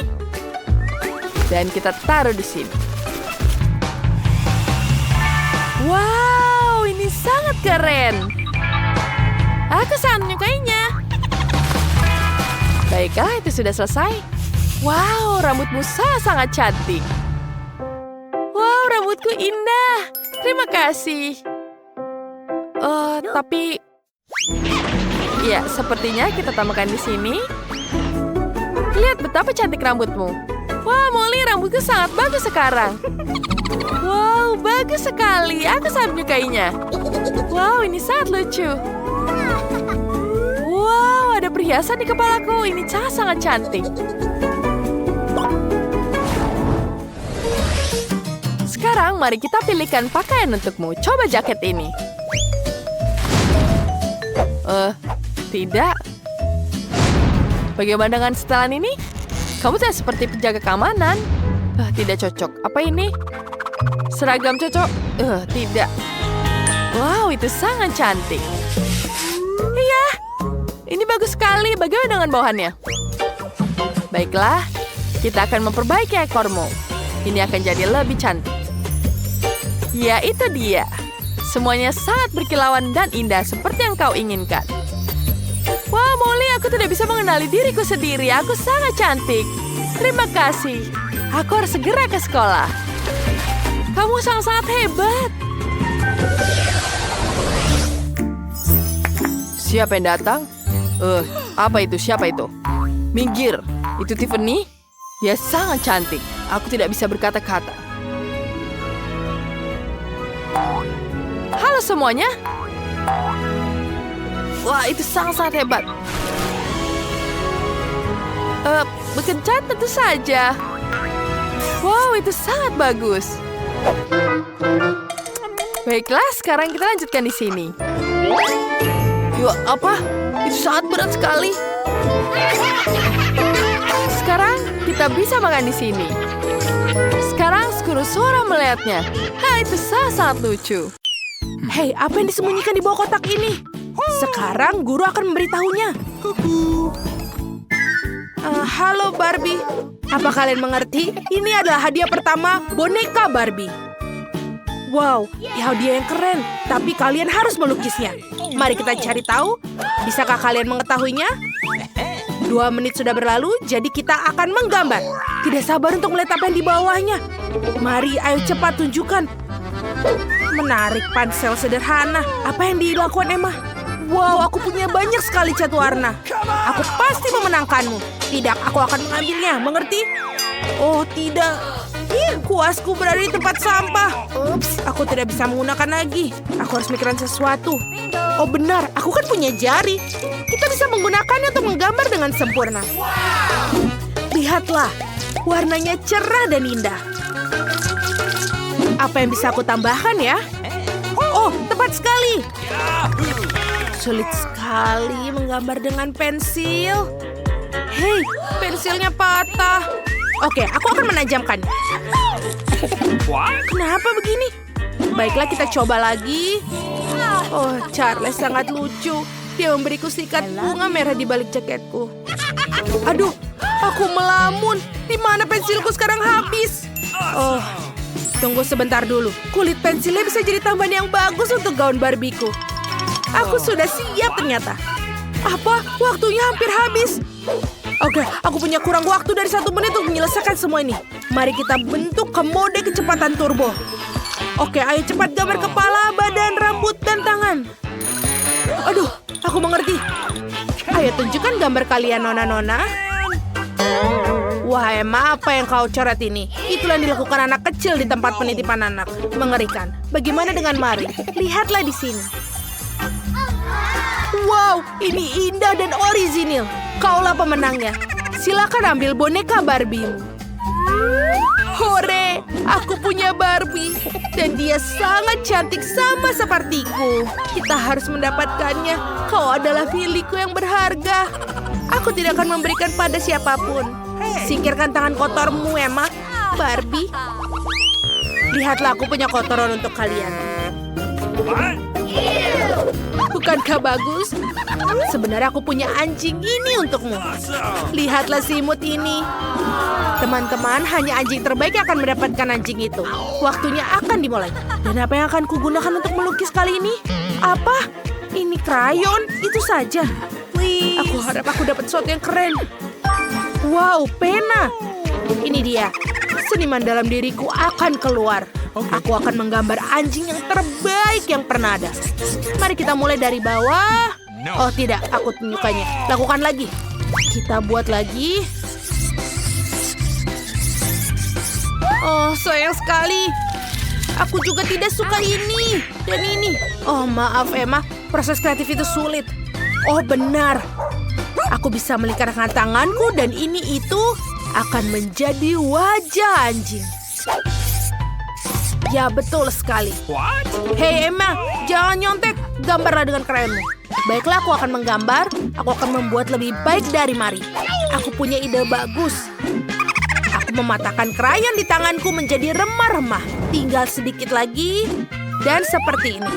Dan kita taruh di sini. Wow, ini sangat keren. Aku sangat menyukainya. Baiklah, itu sudah selesai. Wow, rambutmu sangat cantik. Wow, rambutku indah. Terima kasih. Tapi... Ya, sepertinya kita tambahkan di sini. Lihat betapa cantik rambutmu. Wah, Molly, rambutku sangat bagus sekarang. Wow, bagus sekali. Aku sangat menyukainya. Wow, ini sangat lucu. Wow, ada perhiasan di kepalaku. Ini sangat cantik. Sekarang mari kita pilihkan pakaian untukmu. Coba jaket ini. Tidak. Bagaimana dengan setelan ini? Kamu tidak seperti penjaga keamanan. Tidak cocok. Apa ini? Seragam cocok? Tidak. Wow, itu sangat cantik. Iya, ini bagus sekali. Bagaimana dengan bawahannya? Baiklah, kita akan memperbaiki ekormu. Ini akan jadi lebih cantik. Ya, itu dia. Semuanya sangat berkilauan dan indah seperti yang kau inginkan. Wah, Molly, aku tidak bisa mengenali diriku sendiri. Aku sangat cantik. Terima kasih. Aku harus segera ke sekolah. Kamu sangat-sangat hebat. Siapa yang datang? Apa itu? Siapa itu? Minggir. Itu Tiffany? Dia sangat cantik. Aku tidak bisa berkata-kata. Halo semuanya. Wah, itu sangat-sangat hebat. Berkencan tentu saja. Wow, itu sangat bagus. Baiklah, sekarang kita lanjutkan di sini. Yuk, apa? Itu sangat berat sekali. Sekarang kita bisa makan di sini. Sekarang Scurusora melihatnya. Itu sangat lucu. Hei, apa yang disembunyikan di bawah kotak ini? Sekarang guru akan memberitahunya. Halo Barbie. Apa kalian mengerti? Ini adalah hadiah pertama boneka Barbie. Wow, hadiah yang keren. Tapi kalian harus melukisnya. Mari kita cari tahu. Bisakah kalian mengetahuinya? 2 menit sudah berlalu, jadi kita akan menggambar. Tidak sabar untuk melihat apa yang di bawahnya. Mari, ayo cepat tunjukkan. Menarik pansel sederhana. Apa yang dilakukan Emma? Wow, aku punya banyak sekali cat warna. Aku pasti memenangkanmu. Tidak, aku akan mengambilnya, mengerti? Oh, tidak. Kuasku berada di tempat sampah. Ups, aku tidak bisa menggunakan lagi. Aku harus mikirin sesuatu. Oh benar, aku kan punya jari. Kita bisa menggunakannya untuk menggambar dengan sempurna. Lihatlah, warnanya cerah dan indah. Apa yang bisa aku tambahkan ya? Oh, tepat sekali. Sulit sekali menggambar dengan pensil. Hei, pensilnya patah. Oke, aku akan menajamkan. Kenapa begini? Baiklah, kita coba lagi. Oh, Charles sangat lucu. Dia memberiku sikat bunga merah di balik jaketku. Aduh, aku melamun. Di mana pensilku sekarang habis? Oh, tunggu sebentar dulu. Kulit pensilnya bisa jadi tambahan yang bagus untuk gaun Barbieku. Aku sudah siap ternyata. Apa? Waktunya hampir habis. Oke, aku punya kurang waktu dari 1 menit untuk menyelesaikan semua ini. Mari kita bentuk ke mode kecepatan turbo. Oke, ayo cepat gambar kepala, badan, rambut, dan tangan. Aduh, aku mengerti. Ayo tunjukkan gambar kalian, nona-nona. Wah, Emma, apa yang kau coret ini? Itulah yang dilakukan anak kecil di tempat penitipan anak. Mengerikan. Bagaimana dengan Mari? Lihatlah di sini. Wow, ini indah dan orisinil. Kaulah pemenangnya. Silakan ambil boneka Barbie. Hore, aku punya Barbie. Dan dia sangat cantik sama sepertiku. Kita harus mendapatkannya. Kau adalah milikku yang berharga. Aku tidak akan memberikan pada siapapun. Singkirkan tangan kotormu, Emma. Barbie. Lihatlah, aku punya kotoran untuk kalian. Bukankah bagus? Sebenarnya aku punya anjing ini untukmu. Lihatlah si imut ini. Teman-teman, hanya anjing terbaik yang akan mendapatkan anjing itu. Waktunya akan dimulai. Dan apa yang akan kugunakan untuk melukis kali ini? Apa? Ini krayon? Itu saja. Aku harap aku dapat sesuatu yang keren. Wow, pena. Ini dia. Seniman dalam diriku akan keluar. Aku akan menggambar anjing yang terbaik yang pernah ada. Mari kita mulai dari bawah. Oh tidak, aku tunjukkannya. Lakukan lagi. Kita buat lagi. Oh, sayang sekali. Aku juga tidak suka ini dan ini. Oh, maaf Emma. Proses kreatif itu sulit. Oh, benar. Aku bisa melingkarkan tanganku dan ini itu akan menjadi wajah anjing. Ya, betul sekali. Hei Emma, jangan nyontek. Gambarlah dengan krayonmu. Baiklah, aku akan menggambar. Aku akan membuat lebih baik dari Mari. Aku punya ide bagus. Aku mematahkan krayon di tanganku menjadi remah-remah. Tinggal sedikit lagi. Dan seperti ini.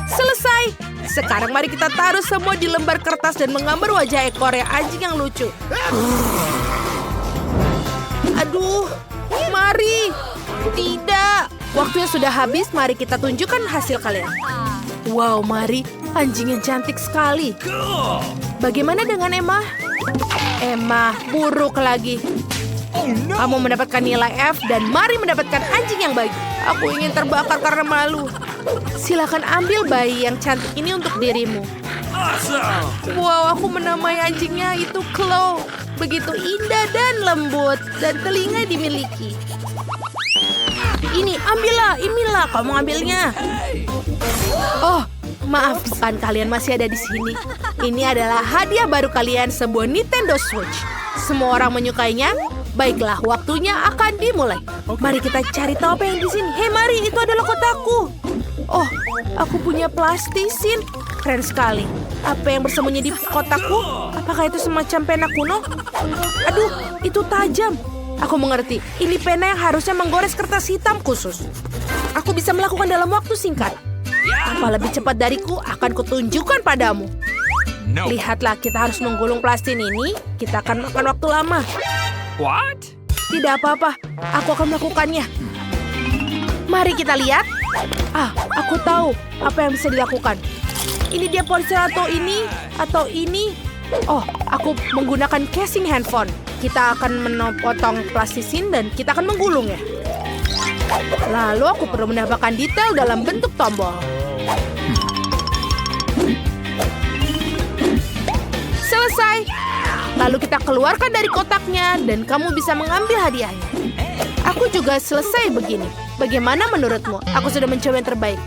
Selesai. Sekarang mari kita taruh semua di lembar kertas dan menggambar wajah ekor anjing yang lucu. Aduh, Mari. Tidak. Waktunya sudah habis, mari kita tunjukkan hasil kalian. Wow, Mari, anjing yang cantik sekali. Bagaimana dengan Emma? Emma, buruk lagi. Kamu mendapatkan nilai F dan Mari mendapatkan anjing yang baik. Aku ingin terbakar karena malu. Silakan ambil bayi yang cantik ini untuk dirimu. Wow, aku menamai anjingnya itu Chloe. Begitu indah dan lembut dan telinga dimiliki. Ini, ambillah, inilah, kamu ambilnya. Oh, maafkan kalian masih ada di sini. Ini adalah hadiah baru kalian, sebuah Nintendo Switch. Semua orang menyukainya. Baiklah, waktunya akan dimulai. Mari kita cari tahu apa yang di sini. Hei, Mari, itu adalah kotaku. Oh, aku punya plastisin. Keren sekali. Apa yang bersembunyi di kotaku? Apakah itu semacam pena kuno? Aduh, itu tajam. Aku mengerti. Ini pena yang harusnya menggores kertas hitam khusus. Aku bisa melakukan dalam waktu singkat. Apa lebih cepat dariku akan kutunjukkan padamu. Lihatlah, kita harus menggulung plastin ini. Kita akan makan waktu lama. What? Tidak apa-apa. Aku akan melakukannya. Mari kita lihat. Ah, aku tahu apa yang bisa dilakukan. Ini dia ponsel atau ini. Oh, aku menggunakan casing handphone. Kita akan memotong plastisin dan kita akan menggulungnya. Lalu aku perlu menambahkan detail dalam bentuk tombol. Selesai. Lalu kita keluarkan dari kotaknya dan kamu bisa mengambil hadiahnya. Aku juga selesai begini. Bagaimana menurutmu? Aku sudah mencoba yang terbaik.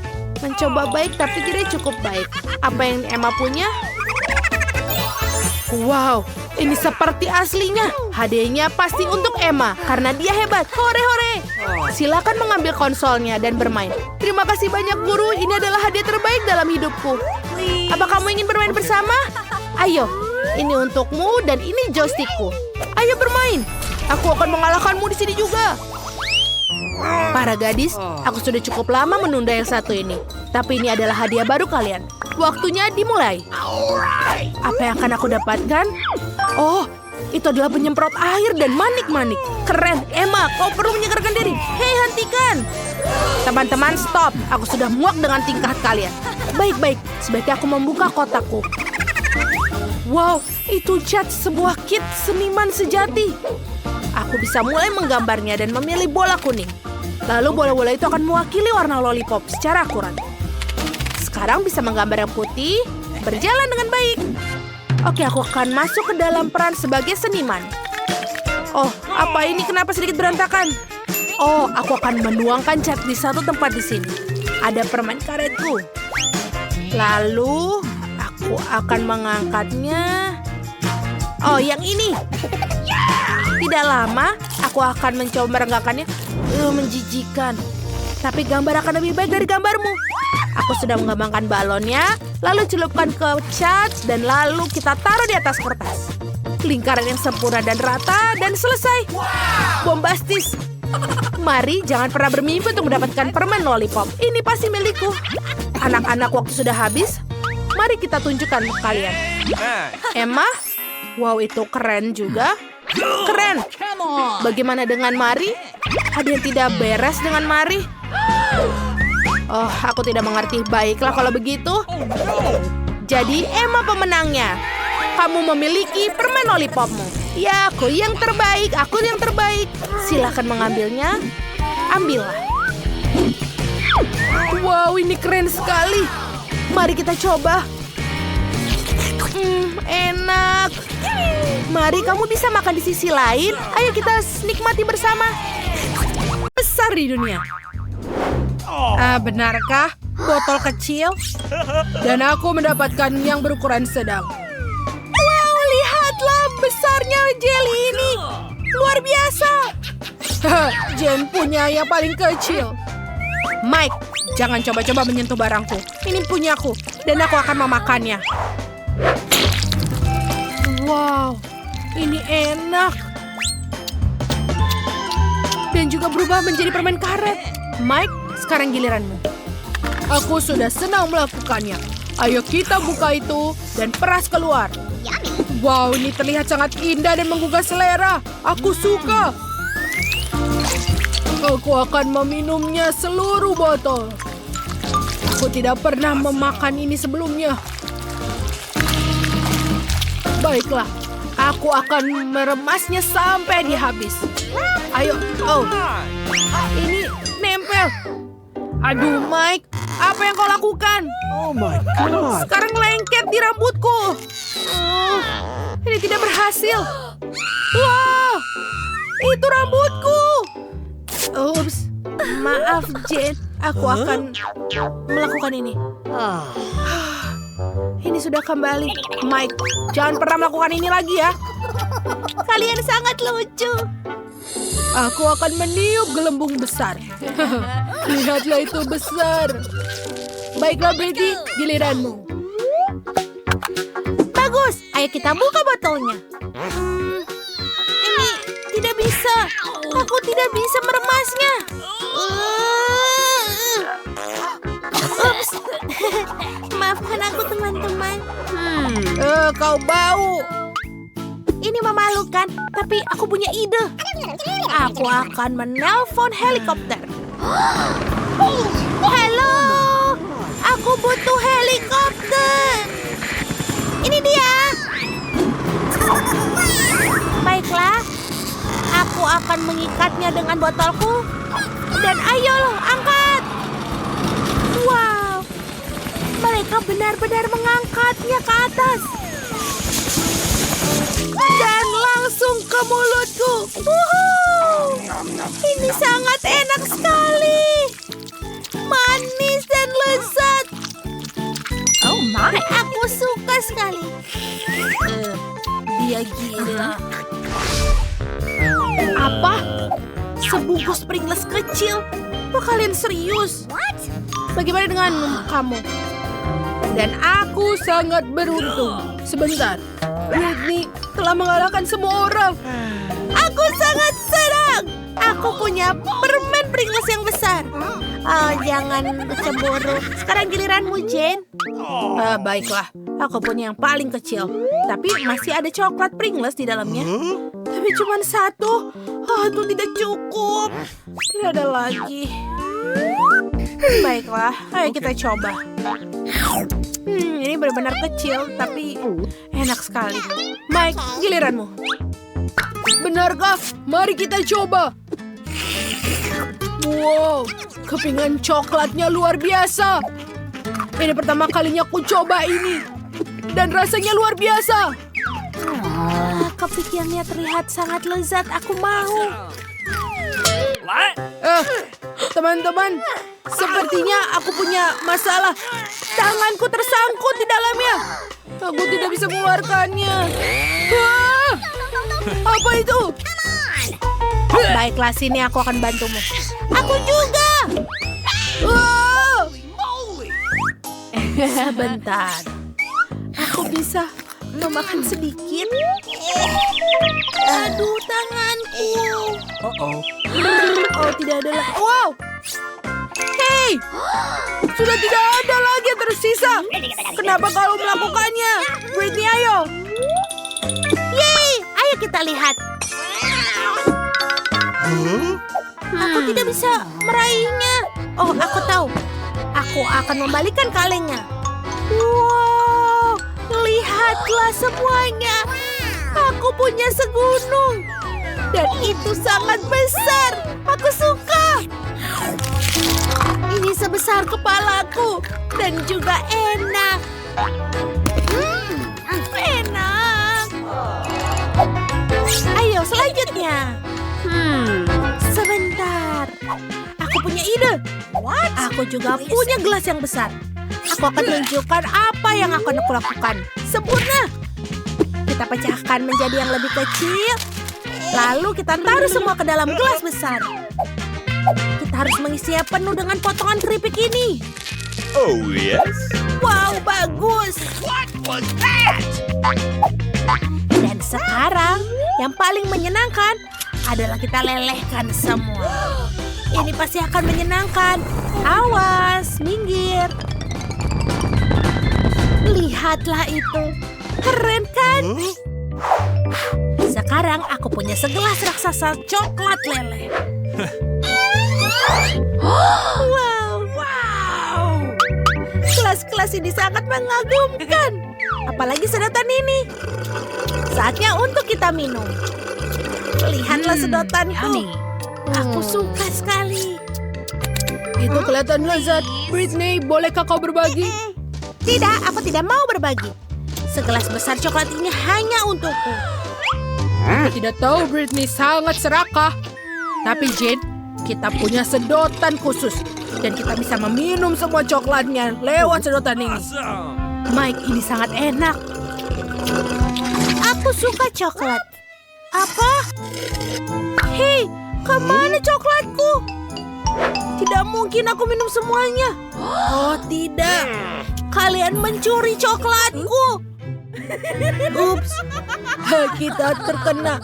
Mencoba baik tapi tidak cukup baik. Apa yang Emma punya? Wow, ini seperti aslinya. Hadiahnya pasti untuk Emma karena dia hebat. Hore-hore. Silakan mengambil konsolnya dan bermain. Terima kasih banyak guru. Ini adalah hadiah terbaik dalam hidupku. Apa kamu ingin bermain bersama? Ayo, ini untukmu dan ini joystickku. Ayo bermain. Aku akan mengalahkanmu di sini juga. Para gadis, aku sudah cukup lama menunda yang satu ini. Tapi ini adalah hadiah baru kalian. Waktunya dimulai. Apa yang akan aku dapatkan? Oh, itu adalah penyemprot air dan manik-manik. Keren, Emma, kau perlu menyegarkan diri. Hei, hentikan. Teman-teman, stop. Aku sudah muak dengan tingkah kalian. Baik-baik, sebaiknya aku membuka kotakku. Wow, itu cat sebuah kit seniman sejati. Aku bisa mulai menggambarnya dan memilih bola kuning. Lalu bola-bola itu akan mewakili warna lollipop secara akurat. Sekarang bisa menggambar yang putih, berjalan dengan baik. Oke, aku akan masuk ke dalam peran sebagai seniman. Oh, apa ini? Kenapa sedikit berantakan? Oh, aku akan menuangkan cat di satu tempat di sini. Ada permen karetku. Lalu, aku akan mengangkatnya. Oh, yang ini. Tidak lama, aku akan mencoba merenggakannya. Menjijikan. Tapi gambar akan lebih baik dari gambarmu. Aku sudah mengembangkan balonnya, lalu celupkan ke cat, dan lalu kita taruh di atas kertas. Lingkaran yang sempurna dan rata, dan selesai. Bombastis. Mari, jangan pernah bermimpi untuk mendapatkan permen lollipop. Ini pasti milikku. Anak-anak, waktu sudah habis. Mari kita tunjukkan ke kalian. Emma? Wow, itu keren juga. Keren. Bagaimana dengan Mari? Ada yang tidak beres dengan Mari? Oh, aku tidak mengerti. Baiklah kalau begitu. Jadi Emma pemenangnya. Kamu memiliki permen lollipopmu. Ya, aku yang terbaik. Aku yang terbaik. Silahkan mengambilnya. Ambillah. Wow, ini keren sekali. Mari kita coba. Enak. Mari, kamu bisa makan di sisi lain. Ayo kita nikmati bersama. Besar di dunia. Benarkah? Botol kecil? Dan aku mendapatkan yang berukuran sedang. Wow, lihatlah besarnya jelly ini. Luar biasa. Jen punya yang paling kecil. Mike, jangan coba-coba menyentuh barangku. Ini punyaku, dan aku akan memakannya. Wow, ini enak. Dan juga berubah menjadi permen karet. Mike, sekarang giliranmu. Aku sudah senang melakukannya. Ayo kita buka itu dan peras keluar. Wow, ini terlihat sangat indah dan menggugah selera. Aku suka. Aku akan meminumnya seluruh botol. Aku tidak pernah memakan ini sebelumnya. Baiklah, aku akan meremasnya sampai dia habis. Ayo, oh, ini nempel. Aduh, Mike, apa yang kau lakukan? Oh my God. Sekarang lengket di rambutku. Ini tidak berhasil. Wow, itu rambutku. Ups, maaf Jane. Aku akan melakukan ini. Ini sudah kembali. Mike, jangan pernah melakukan ini lagi ya. Kalian sangat lucu. Aku akan meniup gelembung besar. Lihatlah itu besar. Baiklah Brady, giliranmu. Bagus, ayo kita buka botolnya. Ini tidak bisa. Aku tidak bisa meremasnya. Ups. Maafkan aku teman-teman. Kau bau. Ini memalukan, tapi aku punya ide. Aku akan menelpon helikopter. Halo, aku butuh helikopter. Ini dia. Baiklah, aku akan mengikatnya dengan botolku. Dan ayo, angkat. Wow, mereka benar-benar mengangkatnya ke atas. Dan langsung ke mulutku. Wuhuu! Ini sangat enak sekali. Manis dan lezat. Oh my, aku suka sekali. Dia gila. Apa? Sebungkus Pringles kecil? Kok kalian serius? Bagaimana dengan kamu? Dan aku sangat beruntung. Sebentar, Whitney telah mengalahkan semua orang. Aku sangat senang. Aku punya permen Pringles yang besar. Oh, jangan cemburu. Sekarang giliranmu, Jane. Baiklah, aku punya yang paling kecil. Tapi masih ada coklat Pringles di dalamnya. Tapi cuma satu. Oh, itu tidak cukup. Tidak ada lagi. Baiklah, ayo kita coba. Ini benar-benar kecil, tapi enak sekali. Mike, giliranmu. Benarkah? Mari kita coba. Wow, kepingan coklatnya luar biasa. Ini pertama kalinya aku coba ini. Dan rasanya luar biasa. Kepingannya terlihat sangat lezat, aku mau. Teman-teman, sepertinya aku punya masalah. Tanganku tersangkut di dalamnya. Aku tidak bisa mengeluarkannya. Ah, apa itu? Baiklah, sini aku akan bantumu. Aku juga. Wow. Sebentar. Aku bisa memakan sedikit. Aduh, tanganku. Oh, tidak ada lagi. Wow. Hei, sudah tidak ada lagi yang tersisa. Kenapa kau melakukannya? Britney, ayo. Yeay, ayo kita lihat. Aku tidak bisa meraihnya. Oh, aku tahu. Aku akan membalikan kalengnya. Wow, lihatlah semuanya. Aku punya segunung. Dan itu sangat besar. Aku suka. Ini sebesar kepalaku. Dan juga enak. Enak. Ayo, selanjutnya. Sebentar. Aku punya ide. Aku juga punya gelas yang besar. Aku akan tunjukkan apa yang akan aku lakukan. Sempurna. Kita pecahkan menjadi yang lebih kecil. Lalu kita taruh semua ke dalam gelas besar. Kita harus mengisinya penuh dengan potongan keripik ini. Oh, yes? Wow, bagus. Dan sekarang, yang paling menyenangkan adalah kita lelehkan semua. Ini pasti akan menyenangkan. Awas, minggir. Lihatlah itu. Keren kan? Sekarang aku punya segelas raksasa coklat leleh. Wow. Gelas-gelas ini sangat mengagumkan. Apalagi sedotan ini. Saatnya untuk kita minum. Lihatlah sedotanku. Aku suka sekali. Itu kelihatan lezat. Britney, bolehkah kau berbagi? Tidak, aku tidak mau berbagi. Segelas besar coklat ini hanya untukku. Aku tidak tahu Britney sangat serakah. Tapi Jane, kita punya sedotan khusus. Dan kita bisa meminum semua coklatnya lewat sedotan ini. Mike, ini sangat enak. Aku suka coklat. Apa? Hei, kemana coklatku? Tidak mungkin aku minum semuanya. Oh tidak, kalian mencuri coklatku. Ups, kita terkena.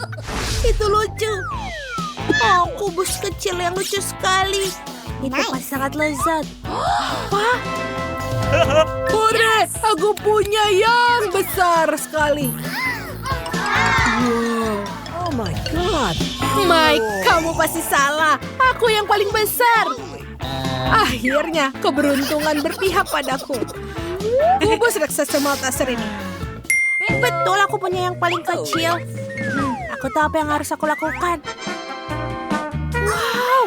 Itu lucu. Oh, kubus kecil yang lucu sekali. Itu pasti sangat lezat. Apa? Hore, aku punya yang besar sekali. Wow. Oh my God. Mike, kamu pasti salah. Aku yang paling besar. Akhirnya, keberuntungan berpihak padaku. Kubus raksasa Malteser ini. Betul, aku punya yang paling kecil. Aku tahu apa yang harus aku lakukan. Wow,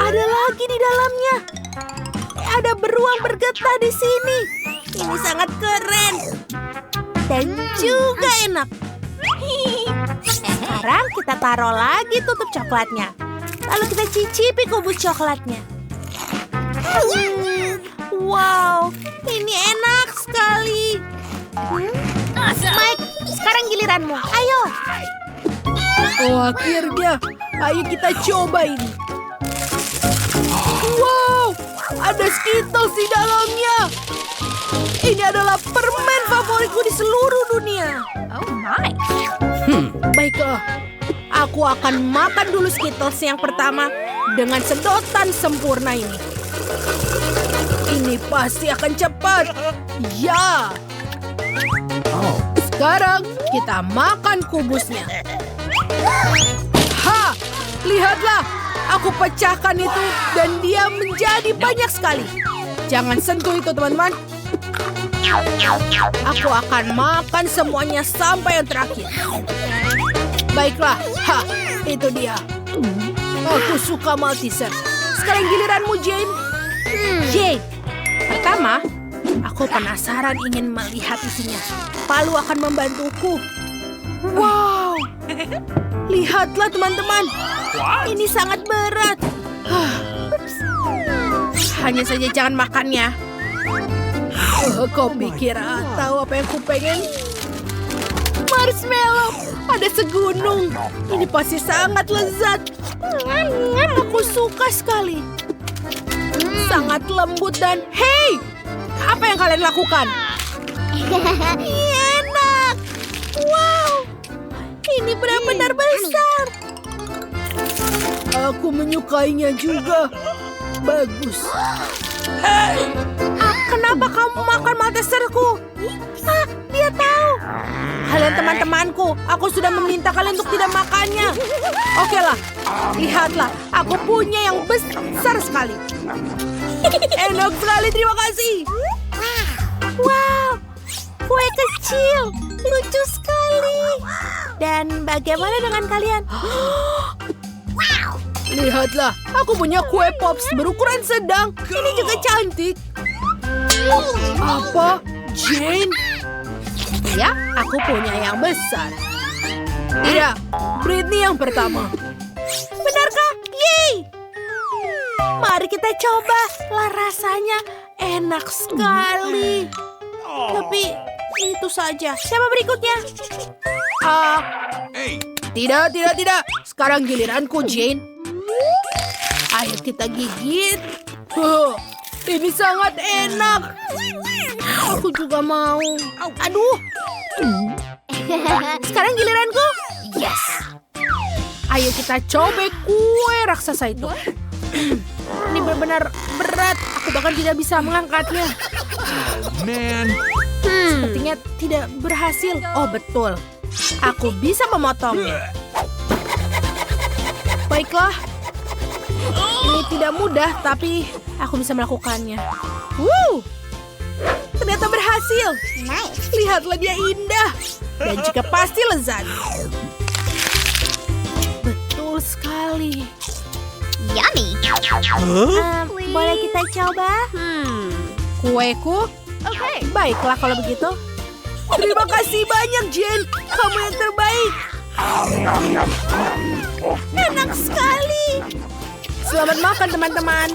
ada lagi di dalamnya. Ada beruang bergetah di sini. Ini sangat keren. Dan juga enak. Sekarang kita taruh lagi tutup coklatnya. Lalu kita cicipi kubus coklatnya. Wow, ini enak sekali. Mike, sekarang giliranmu. Ayo. Oh, akhirnya. Ayo kita coba ini. Wow, ada Skittles di dalamnya. Ini adalah permen favoritku di seluruh dunia. Oh my. Baiklah, aku akan makan dulu Skittles yang pertama dengan sedotan sempurna ini. Ini pasti akan cepat. Ya. Sekarang kita makan kubusnya. Ha! Lihatlah, Aku pecahkan itu dan dia menjadi banyak sekali. Jangan sentuh itu, teman-teman. Aku akan makan semuanya sampai yang terakhir. Baiklah, itu dia. Aku suka Malteser. Sekarang giliranmu, Jane. Jane, pertama, aku penasaran ingin melihat isinya. Palu akan membantuku. Wow, lihatlah teman-teman. Ini sangat berat. Hanya saja jangan makannya. Kau pikir tahu apa yang ku pengen? Marshmallow, ada segunung. Ini pasti sangat lezat. Aku suka sekali. Sangat lembut dan hey, apa yang kalian lakukan? Enak. Wow, ini benar-benar besar. Aku menyukainya juga. Bagus. Kenapa kamu makan Malteserku? Dia tahu. Kalian teman-temanku, aku sudah meminta kalian untuk tidak makannya. Oke lah, lihatlah. Aku punya yang besar sekali. Enak sekali, terima kasih. Wow, kue kecil. Lucu sekali. Dan bagaimana dengan kalian? Lihatlah, aku punya kue pops berukuran sedang. Ini juga cantik. Apa? Jane? Ya, aku punya yang besar. Tidak, Britney yang pertama. Benarkah? Yeay! Mari kita coba. Lah, rasanya enak sekali. Tapi itu saja. Siapa berikutnya? Tidak. Sekarang giliranku, Jane. Ayo kita gigit. Ini sangat enak. Aku juga mau. Aduh. Sekarang giliranku. Yes. Ayo kita coba kue raksasa itu. Ini benar-benar berat. Aku bahkan tidak bisa mengangkatnya. Man. Sepertinya tidak berhasil. Oh, betul. Aku bisa memotongnya. Baiklah. Ini tidak mudah, tapi aku bisa melakukannya. Ternyata berhasil. Lihatlah, dia indah. Dan juga pasti lezat. Betul sekali. Yummy. Boleh kita coba? Kueku? Baiklah kalau begitu. Terima kasih banyak, Jane. Kamu yang terbaik. Enak sekali. Selamat makan, teman-teman.